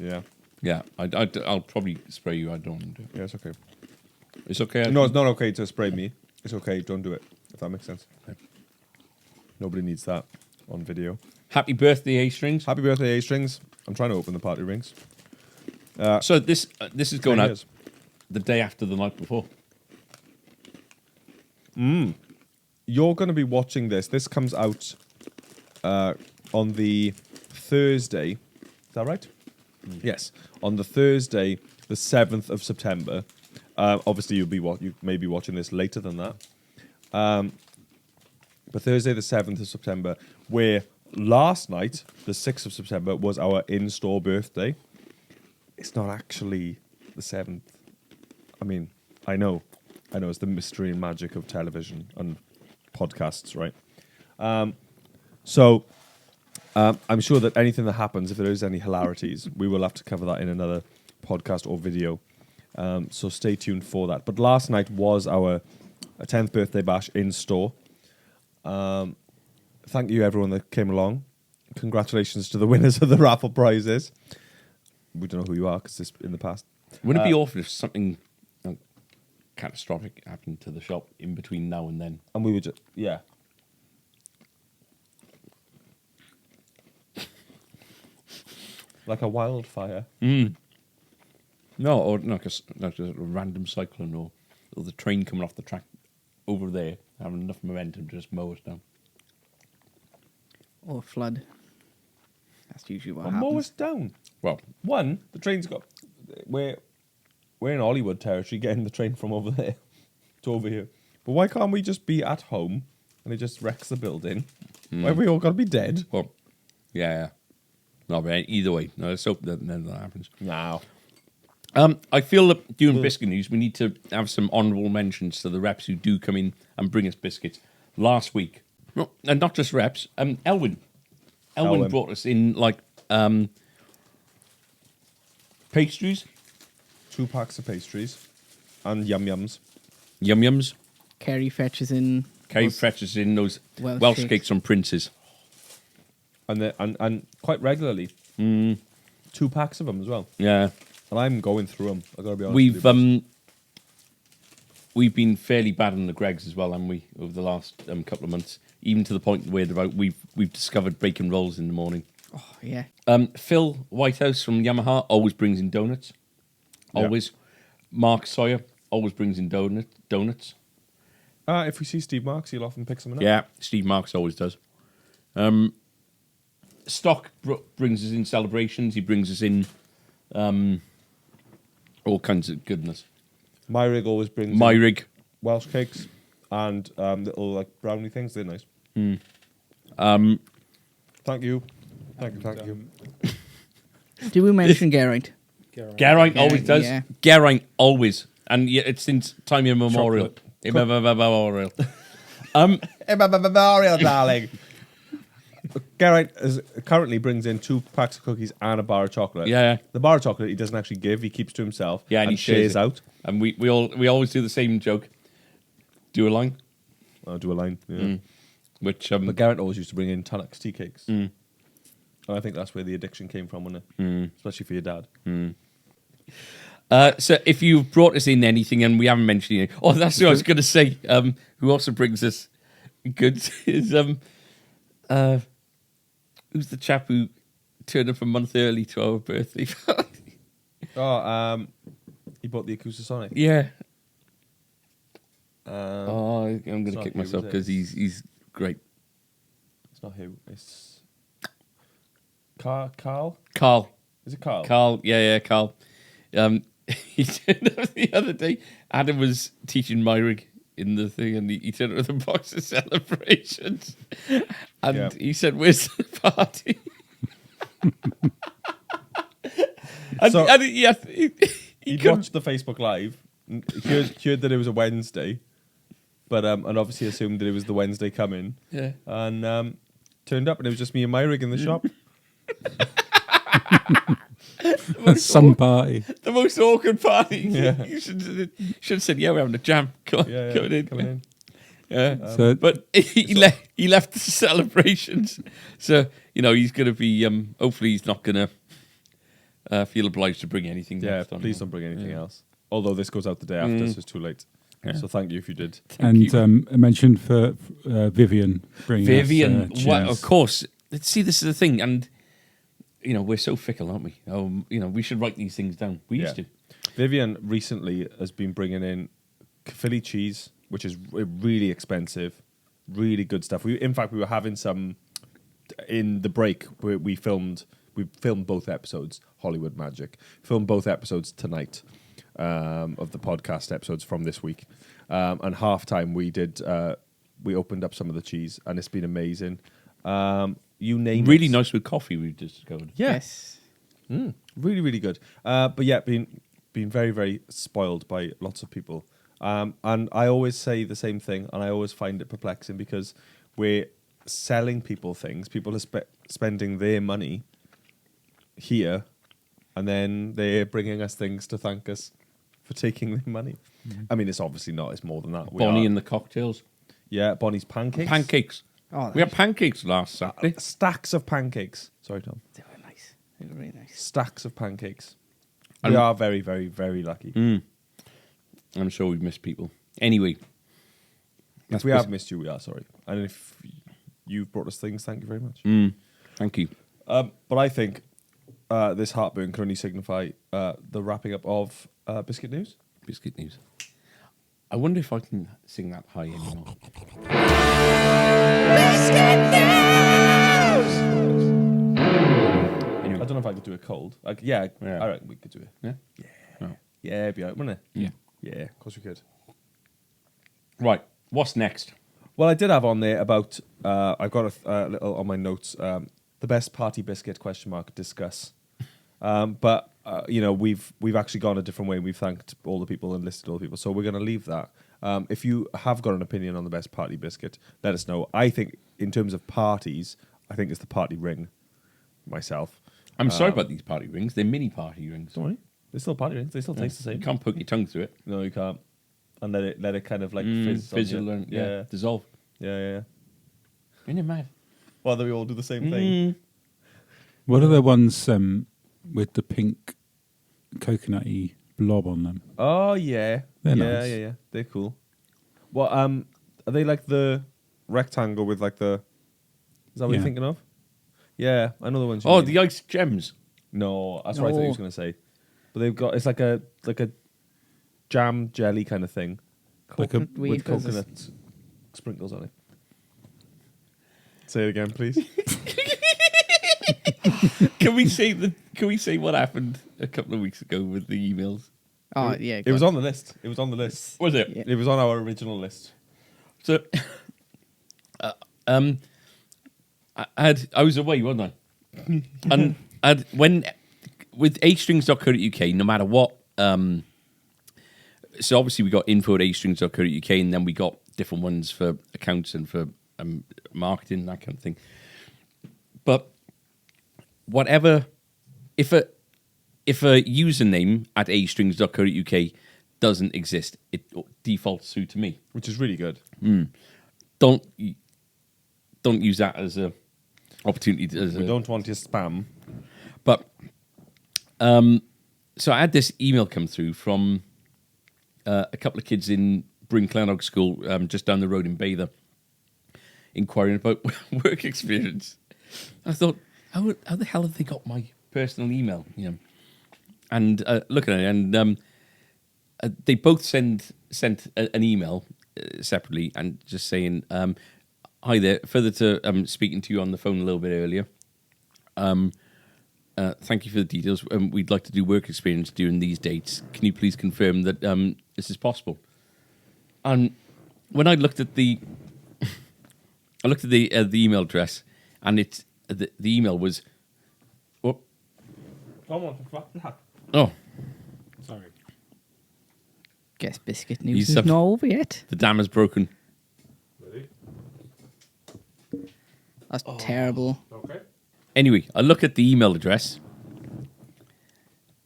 Yeah, Yeah, I'll probably spray you. I don't want to do it. yeah, it's okay. It's okay. No, it's not okay to spray me. It's okay, don't do it. If that makes sense. Okay. Nobody needs that on video. Happy birthday, A strings. Happy birthday, A strings. I'm trying to open the party rings. So this is going 10 out years. the day after the night before. You're going to be watching this. This comes out on the Thursday. Is that right? Yes, on the Thursday, the 7th of September. Obviously, you may be watching this later than that. But Thursday, the 7th of September, where last night, the 6th of September, was our in-store birthday. It's not actually the 7th. I mean, I know it's the mystery and magic of television and podcasts, right? So I'm sure that anything that happens, if there is any hilarities, we will have to cover that in another podcast or video. So stay tuned for that. But last night was our 10th birthday bash in store. Thank you, everyone that came along. Congratulations to the winners of the raffle prizes. We don't know who you are because it's in the past. Wouldn't it be awful if something catastrophic happened to the shop in between now and then? And we were just, yeah. Like a wildfire. No, or like a random cyclone or the train coming off the track over there, having enough momentum to just mow us down. Or flood. That's usually what Or happens. mow us down. Well, One, the train's got... We're in Hollywood territory getting the train from over there to over here. But why can't we just be at home and it just wrecks the building? Why have we all got to be dead? well, yeah. No, but either way, no, let's hope that none of that happens. No. I feel that doing biscuit news, we need to have some honourable mentions to the reps who do come in and bring us biscuits. Last week, and not just reps, Elwyn brought us in like pastries, 2 packs of pastries and yum-yums. yum-yums. Kerry fetches in. Kerry fetches in those Welsh Welsh cakes. cakes from Prince's. And quite regularly. 2 packs of them as well. Yeah. And I'm going through them. I got to be honest. We've been fairly bad on the Gregs as well, haven't we, over the last couple of months? Even to the point where we've discovered bacon rolls in the morning. Oh, yeah. Phil Whitehouse from Yamaha always brings in donuts. Yeah. Always. Mark Sawyer always brings in donuts. If we see Steve Marks, he'll often pick something up. Yeah, Steve Marks always does. Stock brings us in celebrations. He brings us in all kinds of goodness. Myrig always brings in Myrig. Welsh cakes and little like brownie things. They're nice. Thank you. Thank you. Did we mention Geraint? Geraint always does. Yeah. Geraint always. And yet it's since time immemorial. Immemorial. Mario, darling. Geraint currently brings in 2 packs of cookies and a bar of chocolate. Yeah. The bar of chocolate he doesn't actually give; he keeps to himself. Yeah, and he shares shares it. out. And we always do the same joke. Do a line. I'll do a line. Yeah. Which But Geraint always used to bring in Tunnocks tea cakes. And I think that's where the addiction came from, wasn't it? Especially for your dad. so if you've brought us in anything and we haven't mentioned it, that's what I was going to say. Who also brings us goods is who's the chap who turned up a month early to our birthday party? He bought the Acoustasonic. Yeah. Um, I'm going to not kick who myself it because is. he's great. It's not who. It's Carl. Carl. Is it Carl? Carl. Yeah, Carl. He turned up the other day. Adam was teaching Myrig in the thing, and he turned up with a box of celebrations. And Yeah. he said, "Where's the party?" and, So- and he He couldn't- watched the Facebook Live. Heard that it was a Wednesday, but and obviously assumed that it was the Wednesday coming. Yeah. And turned up, and it was just me and Myrig in the shop. Sun party. The most awkward party. Yeah. You should have said, "Yeah, we're having a jam. Come on, Yeah, coming in." coming in. Yeah. So But he left the celebrations, so he's going to be. Hopefully, he's not going to feel obliged to bring anything. Yeah, left on please him. don't bring anything else. Although this goes out the day after, so it's too late. Yeah. So thank you if you did. and I mentioned for Vivian bringing Vivian, us, well, cheers. of course. See, this is the thing, and we're so fickle, aren't we? We should write these things down. We used to. Vivian recently has been bringing in Philly cheese, which is really expensive, really good stuff. In fact, we were having some in the break where we filmed both episodes, Hollywood Magic. Filmed both episodes tonight of the podcast episodes from this week. And halftime we opened up some of the cheese, and it's been amazing. You name it. Really nice with coffee. We've discovered. Yeah. Yes. Really, really good. But yeah, been very, very spoiled by lots of people. And I always say the same thing, and I always find it perplexing because we're selling people things. People are spending their money here, and then they're bringing us things to thank us for taking their money. I mean, it's obviously not. It's more than that. Bonnie and the cocktails. Yeah, Bonnie's pancakes. Pancakes. Oh, We had pancakes last Saturday. Stacks of pancakes. Sorry, Tom. they were nice. They were really nice. Stacks of pancakes. And- We are very, very, very lucky. I'm sure we've missed people. Anyway. If we have missed you, we are sorry. And if you've brought us things, thank you very much. Thank you. But I think this heartburn can only signify the wrapping up of Biscuit News. Biscuit news. I wonder if I can sing that high anymore. I don't know if I could do it cold. Like, yeah. I reckon we could do it. Yeah? Yeah, it'd be alright, wouldn't it? Yeah. Yeah, of course we could. Right. What's next? Well, I did have on there about I've got a little on my notes. The best party biscuit ? Discuss. But we've actually gone a different way. And we've thanked all the people and listed all the people. So we're going to leave that. If you have got an opinion on the best party biscuit, let us know. I think in terms of parties, I think it's the party ring. Myself, I'm sorry about these party rings. They're mini party rings. don't worry. They're still party rings. They still taste the You same. can't poke your tongue through it. No, you can't. And let it kind of like fizz. on Fizzle you. and Yeah. dissolve. Yeah. Isn't it mad? Well, then we all do the same thing. What are the ones with the pink coconutty blob on them? Oh yeah, They're yeah, nice. yeah. They're cool. Well, are they like the rectangle with like the? Is that what you're Yeah. thinking of? Yeah, I know the ones. You Oh, mean. the ice gems. No, that's what I thought you was No. going to say. But they've got it's like a jam jelly kind of thing Like a Coconut with wafers. coconut sprinkles on it. Say it again, please. Can we say what happened a couple of weeks ago with the emails? Oh, yeah. It was on the list. It was on the list. Was it? Yeah. It was on our original list. So, I was away, wasn't I? and when with astrings.co.uk, no matter what. So obviously we got info at astrings.co.uk, and then we got different ones for accounts and for marketing, that kind of thing. But whatever, if a username at astrings.co.uk doesn't exist, it defaults through to me. Which is really good. Don't use that as a opportunity. We don't want your spam. But so I had this email come through from a couple of kids in Bryn Clanog School, just down the road in Bather, inquiring about work experience. I thought, how the hell have they got my personal email? And looking at it, and they both sent an email separately and just saying, "Hi there. Further to speaking to you on the phone a little bit earlier. Thank you for the details. We'd like to do work experience during these dates. Can you please confirm that this is possible?" And when I looked at the email address, and it's the email was, oh, Sorry. Guess biscuit He's news is sub- not over yet. the dam is broken. That's terrible. Okay. Anyway, I look at the email address,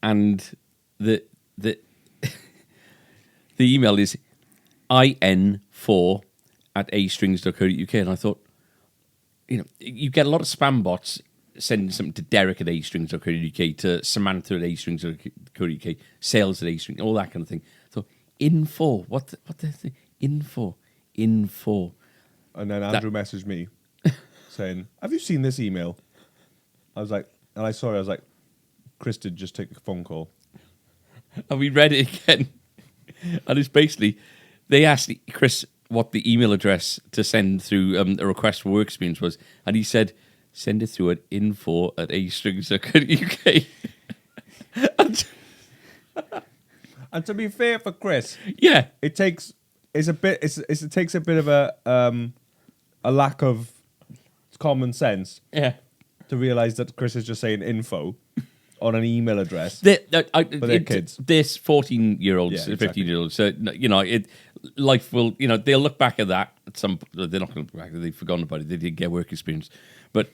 and the the email is in4@astrings.co.uk, and I thought, you get a lot of spam bots sending something to Derek at astrings.co.uk, to Samantha at astrings.co.uk, sales at astrings, all that kind of thing. So info, what the thing? Info. And then Andrew messaged me saying, "Have you seen this email?" I was like, Chris did just take a phone call. And we read it again. And it's basically, they asked Chris what the email address to send through a request for work experience was. And he said, send it through at info@astrings.co.uk. And to be fair for Chris, Yeah. it takes a bit of a lack of common sense Yeah. to realise that Chris is just saying info on an email address. They're kids. This 14-year-olds, Yeah, exactly. 15-year-olds. So, life will, they'll look back at that at some, they're not going to look back, they've forgotten about it. They didn't get work experience. But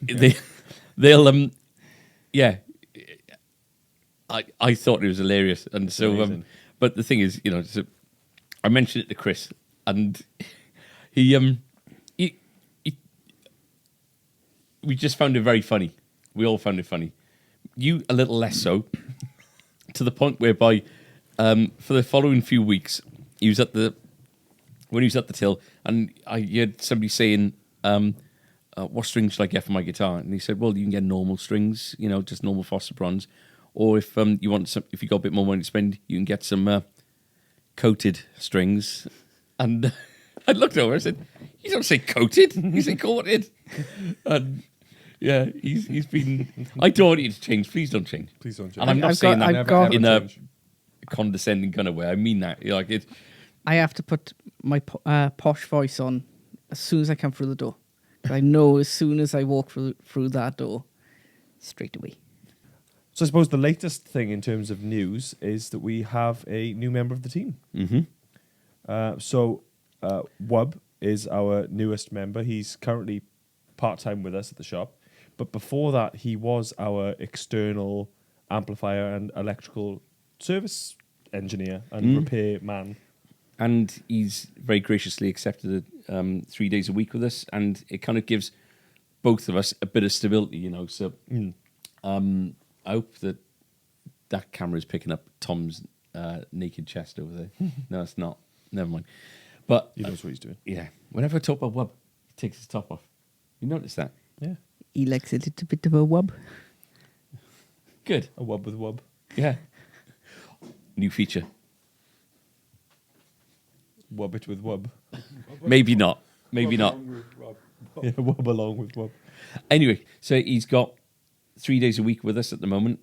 they'll, I thought it was hilarious. And so, amazing. but the thing is, so I mentioned it to Chris, and he we just found it very funny. We all found it funny. You a little less so, to the point whereby for the following few weeks when he was at the till, and I heard somebody saying, "What strings should I get for my guitar?" And he said, "Well, you can get normal strings, just normal Foster bronze, or if you want some, if you got a bit more money to spend, you can get some coated strings." And I looked over. I said, "You don't say coated. You say coated." And yeah, he's been. I don't want you to change. Please don't change. Please don't change. And I'm not saying that I've got- in a condescending kind of way. I mean that. Like it. I have to put my posh voice on as soon as I come through the door. 'Cause I know as soon as I walk through that door, straight away. So I suppose the latest thing in terms of news is that we have a new member of the team. Mm-hmm. So Wub is our newest member. He's currently part-time with us at the shop. But before that, he was our external amplifier and electrical service engineer and repair man. And he's very graciously accepted 3 days a week with us, and it kind of gives both of us a bit of stability, So I hope that camera is picking up Tom's naked chest over there. No, it's not. Never mind. But He knows what he's doing. yeah, whenever I talk about Wub, he takes his top off. You notice that? Yeah. He likes a little bit of a wub. Good. A Wub with Wub. Yeah. New feature. Wub it with Wub. Maybe not. Maybe not. Yeah, Wub along with Wub. Anyway, so he's got 3 days a week with us at the moment,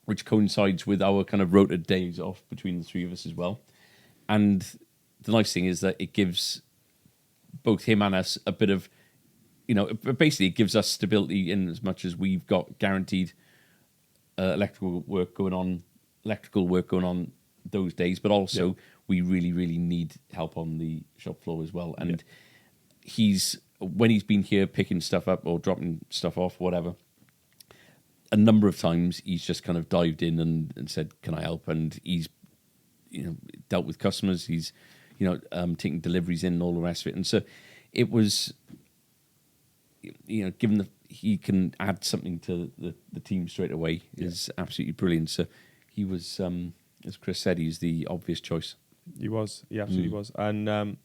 which coincides with our kind of rotated days off between the three of us as well. And the nice thing is that it gives both him and us a bit of, basically it gives us stability in as much as we've got guaranteed electrical work going on those days, but also we really, really need help on the shop floor as well. And when he's been here picking stuff up or dropping stuff off, whatever, a number of times he's just kind of dived in and said, "Can I help?" And he's, dealt with customers. He's, taking deliveries in and all the rest of it. And so it was, given that he can add something to the team straight away is absolutely brilliant. So he was, as Chris said, he's the obvious choice. He was. He absolutely was. And,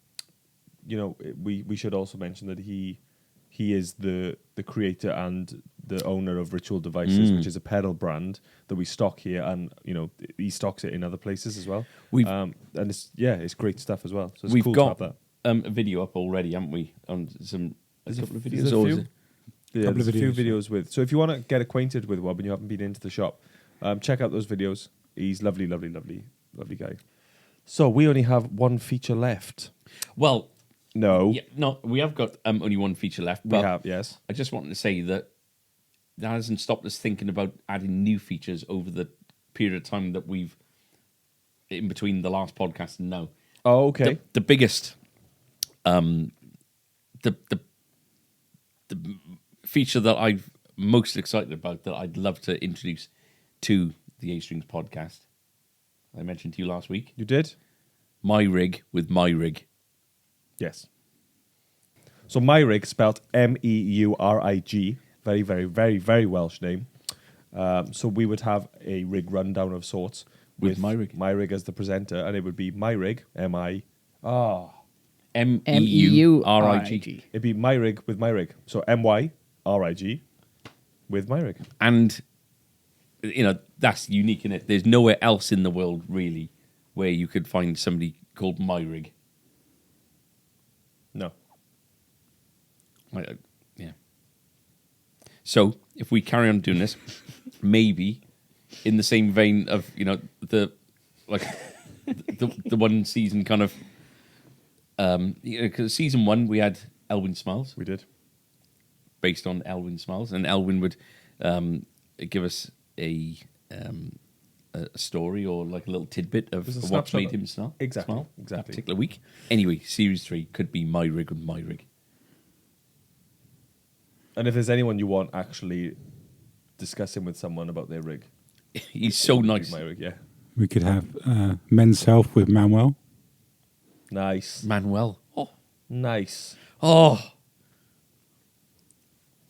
we should also mention that he is the creator and the owner of Ritual Devices, which is a pedal brand that we stock here, and he stocks it in other places as well. And it's great stuff as well. So it's cool to have that. A video up already, haven't we? On a couple of videos. There's a few videos with. So if you want to get acquainted with Wub and you haven't been into the shop, check out those videos. He's lovely, lovely, lovely, lovely guy. So we only have one feature left. Well, no, we have got only one feature left. But we have, yes. I just wanted to say that hasn't stopped us thinking about adding new features over the period of time that we've in between the last podcast and now. Oh, okay. The biggest, the feature that I'm most excited about that I'd love to introduce to the A Strings podcast, I mentioned to you last week. You did? My Rig with My Rig. Yes. So My Rig, spelled MEURIG, very, very, very, very Welsh name. So we would have a rig rundown of sorts with My Rig. My Rig as the presenter, and it would be My Rig, MEURIG. It'd be My Rig with My Rig. So MYRIG with My Rig. And, that's unique in it. There's nowhere else in the world, really, where you could find somebody called My Rig. No. Yeah. So, if we carry on doing this, maybe in the same vein of, the one season kind of, because season one we had Elwyn Smiles. We did. Based on Elwyn Smiles, and Elwyn would give us a story or like a little tidbit of what's made him smile. Exactly. That particular week. Anyway, series 3 could be My Rig with My Rig. And if there's anyone you want actually discussing with someone about their rig, he's so nice. My Rig, yeah. We could have Men's Health with Manuel. Nice. Manuel. Oh, Nice. Oh,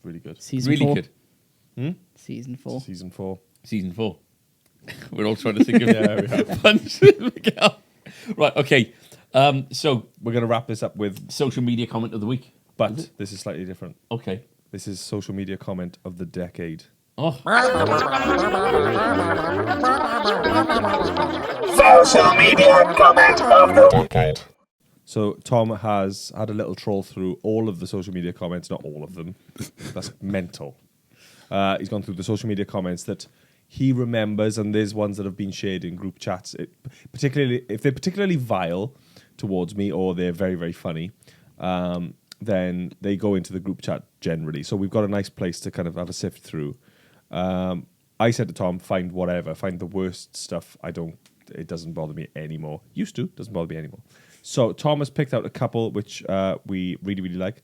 Really good. Season really 4. good. Season 4. Season 4. Season 4. We're all trying to think of Yeah, we have. puns. Right, okay. So, We're going to wrap this up with, social media comment of the week. but this is slightly different. Okay. This is social media comment of the decade. Oh, Social media comment of the decade. So Tom has had a little troll through all of the social media comments, not all of them. That's mental. He's gone through the social media comments that he remembers, and there's ones that have been shared in group chats. Particularly if they're particularly vile towards me or they're very, very funny, then they go into the group chat generally. So we've got a nice place to kind of have a sift through. I said to Tom, find whatever, find the worst stuff. It doesn't bother me anymore. Used to, doesn't bother me anymore. So Tom has picked out a couple which we really, really like.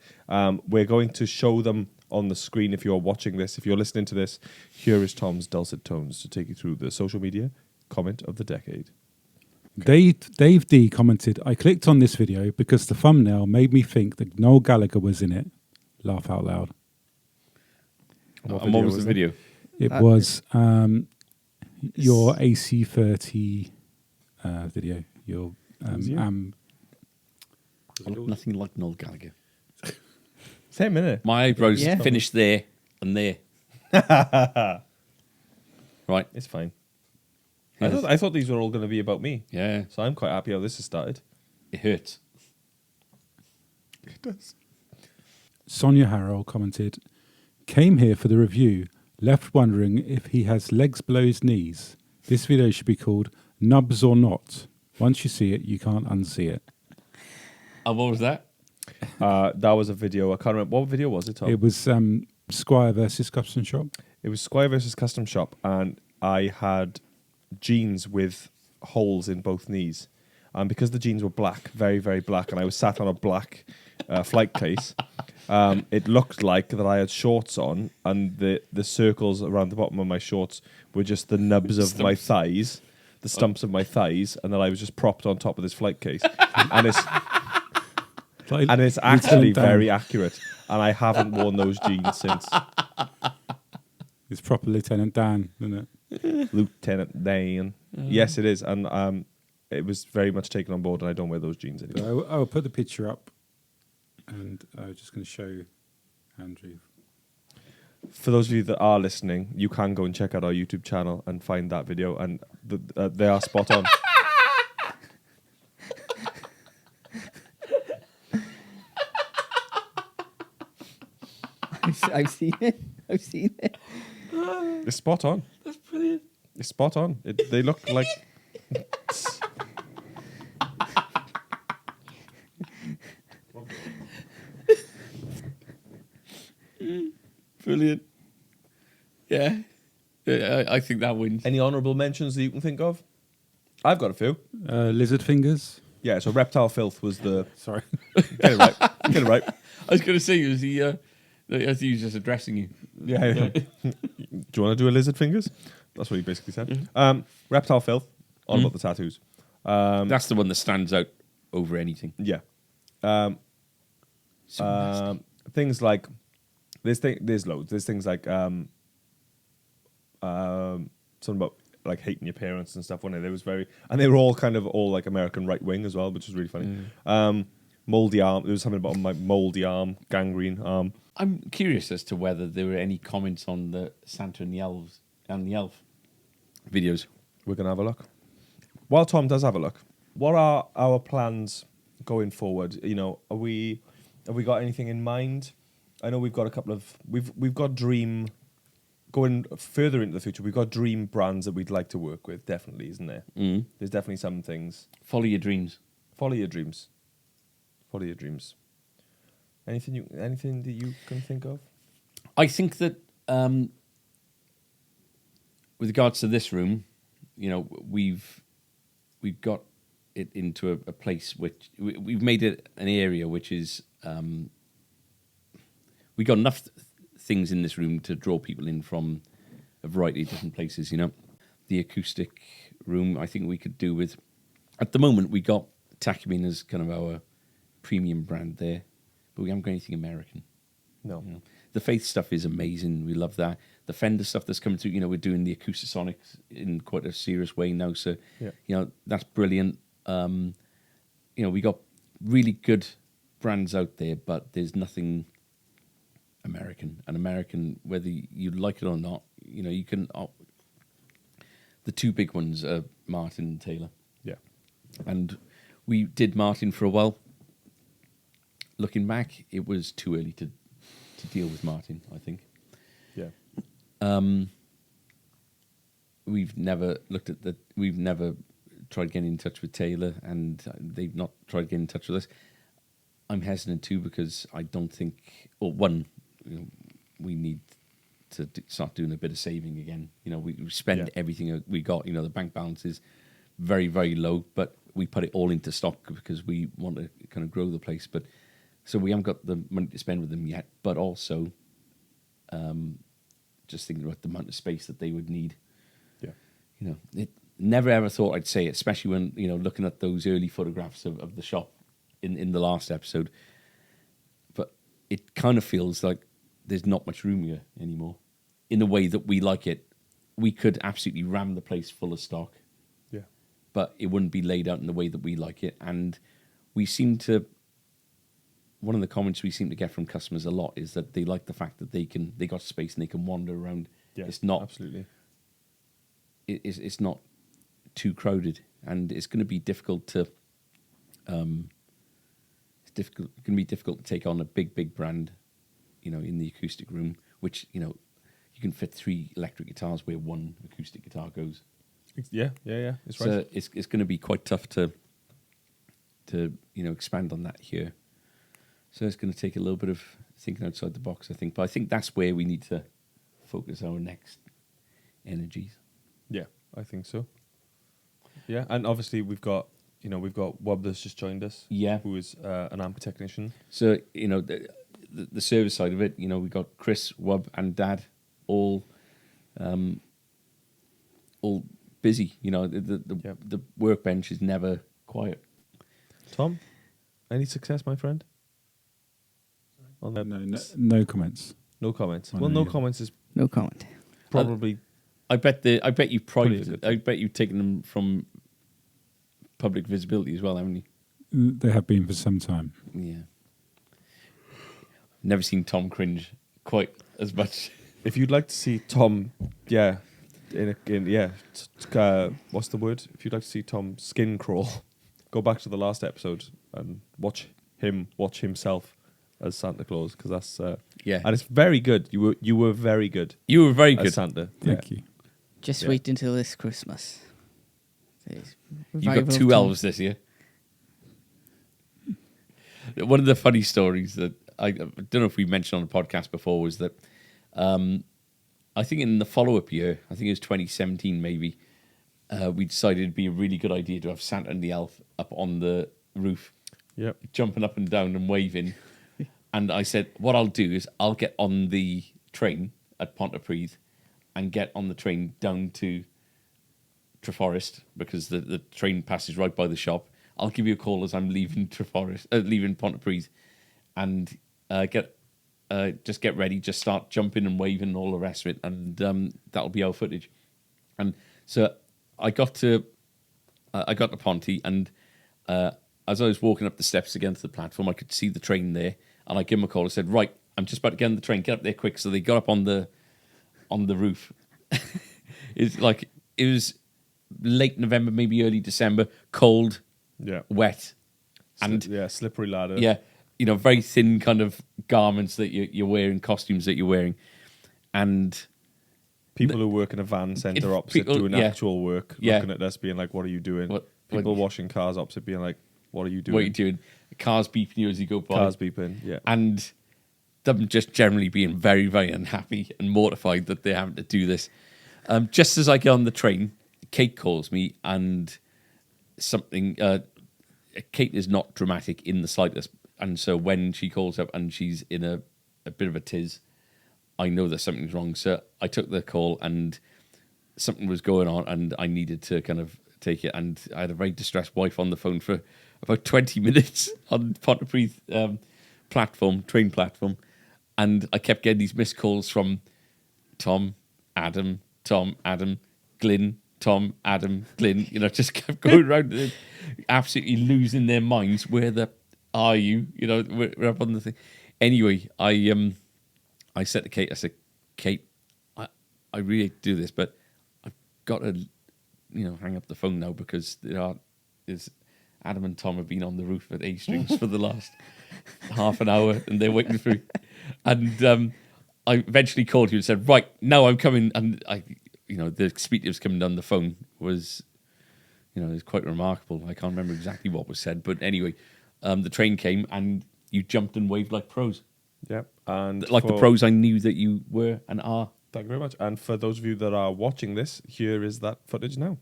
We're going to show them on the screen if you're watching this. If you're listening to this, here is Tom's dulcet tones to take you through the social media comment of the decade. Dave D commented, I clicked on this video because the thumbnail made me think that Noel Gallagher was in it. Laugh out loud. and what was the video? It That was your AC30 video. Your I look nothing like Noel Gallagher. Same minute. My eyebrows Yeah. finished there and there. Right. It's fine. Yes. I thought these were all going to be about me. Yeah, So I'm quite happy how this has started. it hurts. It does. Sonia Harrell commented, came here for the review, left wondering if he has legs below his knees. This video should be called Nubs or Not. Once you see it, you can't unsee it. And what was that? That was a video. I can't remember. What video was it, Tom? It was Squire versus Custom Shop. It was Squire versus Custom Shop, and I had jeans with holes in both knees. And because the jeans were black, very, very black, and I was sat on a black flight case, it looked like that I had shorts on, and the circles around the bottom of my shorts were just the nubs of my thighs, the stumps of my thighs, and that I was just propped on top of this flight case. and it's actually very accurate, and I haven't worn those jeans since. It's proper Lieutenant Dan, isn't it? Lieutenant Dan. Yes, it is, and it was very much taken on board, and I don't wear those jeans anymore. I'll put the picture up, and I'm just going to show Andrew. For those of you that are listening, you can go and check out our YouTube channel and find that video, and they are spot on. I've seen it. I've seen it. It's spot on. That's brilliant. It's spot on. They look like. Brilliant. Yeah. I think that wins. Any honourable mentions that you can think of? I've got a few. Lizard fingers. Yeah, so Reptile Filth was the. Sorry. Get it right. Get it right. I was going to say, was he? I think he was just addressing you. Yeah. Do you want to do a Lizard Fingers? That's what he basically said. Reptile Filth, all about the tattoos. That's the one that stands out over anything. Yeah. So nasty. Things like there's loads. There's things like something about like hating your parents and stuff. When they was and they were all kind of all like American right wing as well, which was really funny. Moldy arm. There was something about my moldy arm, gangrene arm. I'm curious as to whether there were any comments on the Santa and the elves and the elf videos. We're gonna have a look. While Tom does have a look, what are our plans going forward? You know, have we got anything in mind? I know we've got a couple of we've got dream going further into the future. We've got dream brands that we'd like to work with. Definitely, isn't there? Mm. There's definitely some things. Follow your dreams. Follow your dreams. Follow your dreams. Anything that you can think of? I think that with regards to this room, you know, we've got it into a place which we've made it an area which is we got enough things in this room to draw people in from a variety of different places. You know, the acoustic room I think we could do with. At the moment, we got Tacumin as kind of our premium brand there, but we haven't got anything American. No. You know, the Faith stuff is amazing. We love that. The Fender stuff that's coming through, we're doing the Acoustasonics in quite a serious way now. So, Yeah. that's brilliant. We got really good brands out there, but there's nothing American. And American, whether you like it or not, you can. The two big ones are Martin and Taylor. Yeah. And we did Martin for a while. Looking back, it was too early to deal with Martin, I think. Yeah. We've never we've never tried getting in touch with Taylor, and they've not tried getting in touch with us. I'm hesitant too, because I don't think, one, we need to start doing a bit of saving again. We spend everything we got. The bank balance is very, very low, but we put it all into stock because we want to kind of grow the place. But so we haven't got the money to spend with them yet, but also just thinking about the amount of space that they would need. Yeah. It never ever thought I'd say it, especially when, looking at those early photographs of the shop in the last episode. But it kind of feels like there's not much room here anymore in the way that we like it. We could absolutely ram the place full of stock. Yeah. But it wouldn't be laid out in the way that we like it. And we seem to, one of the comments we seem to get from customers a lot is that they like the fact that they got space and they can wander around. Yeah. It's not, absolutely. It's not too crowded, and it's going to be difficult to, going to be difficult to take on a big brand, in the acoustic room, which, you can fit 3 electric guitars where 1 acoustic guitar goes. Yeah. It's So right. it's going to be quite tough to expand on that here. So it's going to take a little bit of thinking outside the box, I think. But I think that's where we need to focus our next energies. Yeah, I think so. Yeah, and obviously we've got Wub that's just joined us. Yeah. Who is an amp technician. So, the service side of it, we got Chris, Wub, and Dad all busy. The workbench is never quiet. Tom, any success, my friend? On that? No comments. No comments. I Well, know no you- comments is No comment. probably I bet you Probably a private. good I bet you've taken them from public visibility as well, haven't you? They have been for some time. Yeah. Never seen Tom cringe quite as much. If you'd like to see Tom, what's the word? If you'd like to see Tom skin crawl, go back to the last episode and watch himself as Santa Claus, because that's Yeah. and it's very good. You were very good You were very as good. Santa. Thank you. Just Yeah. wait until this Christmas. You've got 2 elves this year. One of the funny stories that I don't know if we mentioned on the podcast before was that I think in the follow-up year, I think it was 2017 maybe, we decided it'd be a really good idea to have Santa and the elf up on the roof, Yep. jumping up and down and waving. And I said, what I'll do is I'll get on the train at Pontypridd and get on the train down to Treforest, because the train passes right by the shop. I'll give you a call as I'm leaving leaving Pontypridd, and just get ready, just start jumping and waving and all the rest of it, and that'll be our footage. And so I got to Ponty, and as I was walking up the steps again to the platform, I could see the train there, and I gave him a call. I said, right, I'm just about to get on the train, get up there quick. So they got up on the roof. It was late November, maybe early December, cold, Yeah. wet, and slippery ladder. yeah, very thin kind of garments that you're wearing, costumes that you're wearing, and People who work in a van centre opposite people- doing yeah. actual work, Yeah. looking at us being like, what are you doing? What- People what- washing cars opposite being like, what are you doing? what are you doing? Cars beeping you as you go by. Cars beeping, yeah. And them just generally being very, very unhappy and mortified that they're having to do this. Just as I get on the train, Kate calls me, and something. Kate is not dramatic in the slightest, and so when she calls up and she's in a bit of a tiz, I know that something's wrong. So I took the call, and something was going on, and I needed to kind of take it. And I had a very distressed wife on the phone for about 20 minutes on Pontypridd train platform, and I kept getting these missed calls from Tom, Adam, Glyn, Tom, Adam, Glyn. Just kept going around, absolutely losing their minds. Where the are you? We're up on the thing. Anyway, I said to Kate, I said, Kate, I really do this, but I've got to, hang up the phone now because Adam and Tom have been on the roof at A Strings for the last half an hour and they're waiting for me. And I eventually called you and said, right, now I'm coming. And the speech that was coming down the phone was, it was quite remarkable. I can't remember exactly what was said, but anyway, the train came and you jumped and waved like pros. Yep. And like the pros I knew that you were and are. Thank you very much. And for those of you that are watching this, here is that footage now.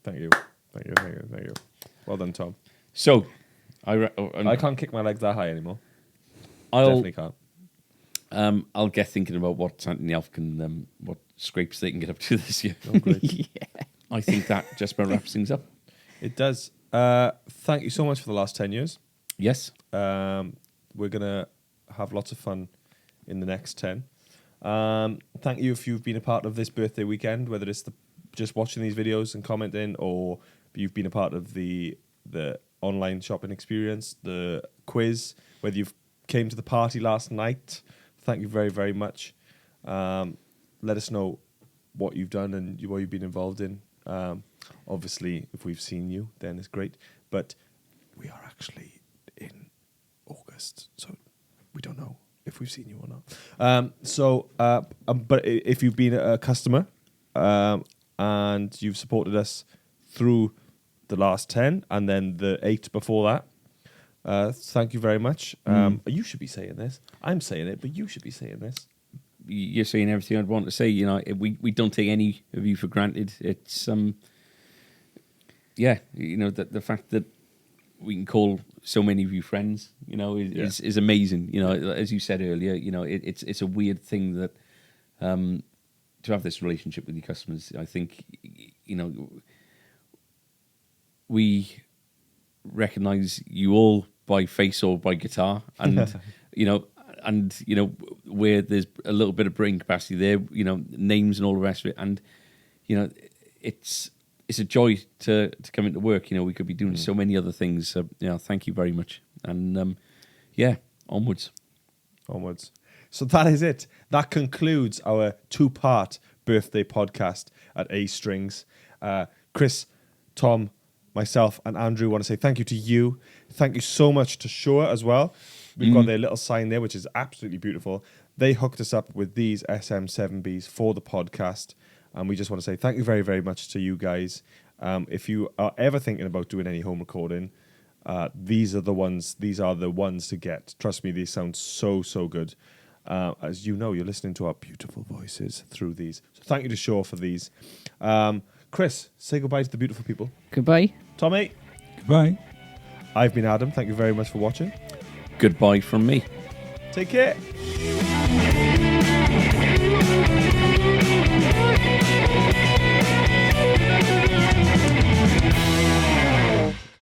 Thank you. Well done, Tom. So, I can't kick my legs that high anymore. I'll Definitely can't. I'll get thinking about what Anthony Alf can, what scrapes they can get up to this year. Oh, great. Yeah. I think that just about wraps things up. It does. Thank you so much for the last 10 years. Yes. We're going to have lots of fun in the next 10. Thank you if you've been a part of this birthday weekend, whether it's just watching these videos and commenting, or you've been a part of the online shopping experience, the quiz, whether you've came to the party last night. Thank you very, very much. Let us know what you've done and what you've been involved in. Obviously, if we've seen you, then it's great. But we are actually in August, so we don't know if we've seen you or not. But if you've been a customer and you've supported us through the last 10 and then the 8 before that, thank you very much. You should be saying this. I'm saying it, but you should be saying this. You're saying everything I'd want to say. We don't take any of you for granted. It's the fact that we can call so many of you friends, is amazing. As you said earlier, it's a weird thing that to have this relationship with your customers. I think we recognise you all by face or by guitar, and where there's a little bit of brain capacity there, names and all the rest of it, and it's a joy to come into work. We could be doing so many other things. So, thank you very much, and onwards. So that is it. That concludes our 2-part birthday podcast at A Strings. Chris, Tom, myself, and Andrew want to say thank you to you. Thank you so much to Shore as well. We've got their little sign there, which is absolutely beautiful. They hooked us up with these SM7Bs for the podcast. And we just want to say thank you very, very much to you guys. If you are ever thinking about doing any home recording, these are the ones to get. Trust me, these sound so, so good. As you know, you're listening to our beautiful voices through these. So thank you to Shore for these. Chris, say goodbye to the beautiful people. Goodbye. Tommy. Goodbye. I've been Adam. Thank you very much for watching. Goodbye from me. Take care.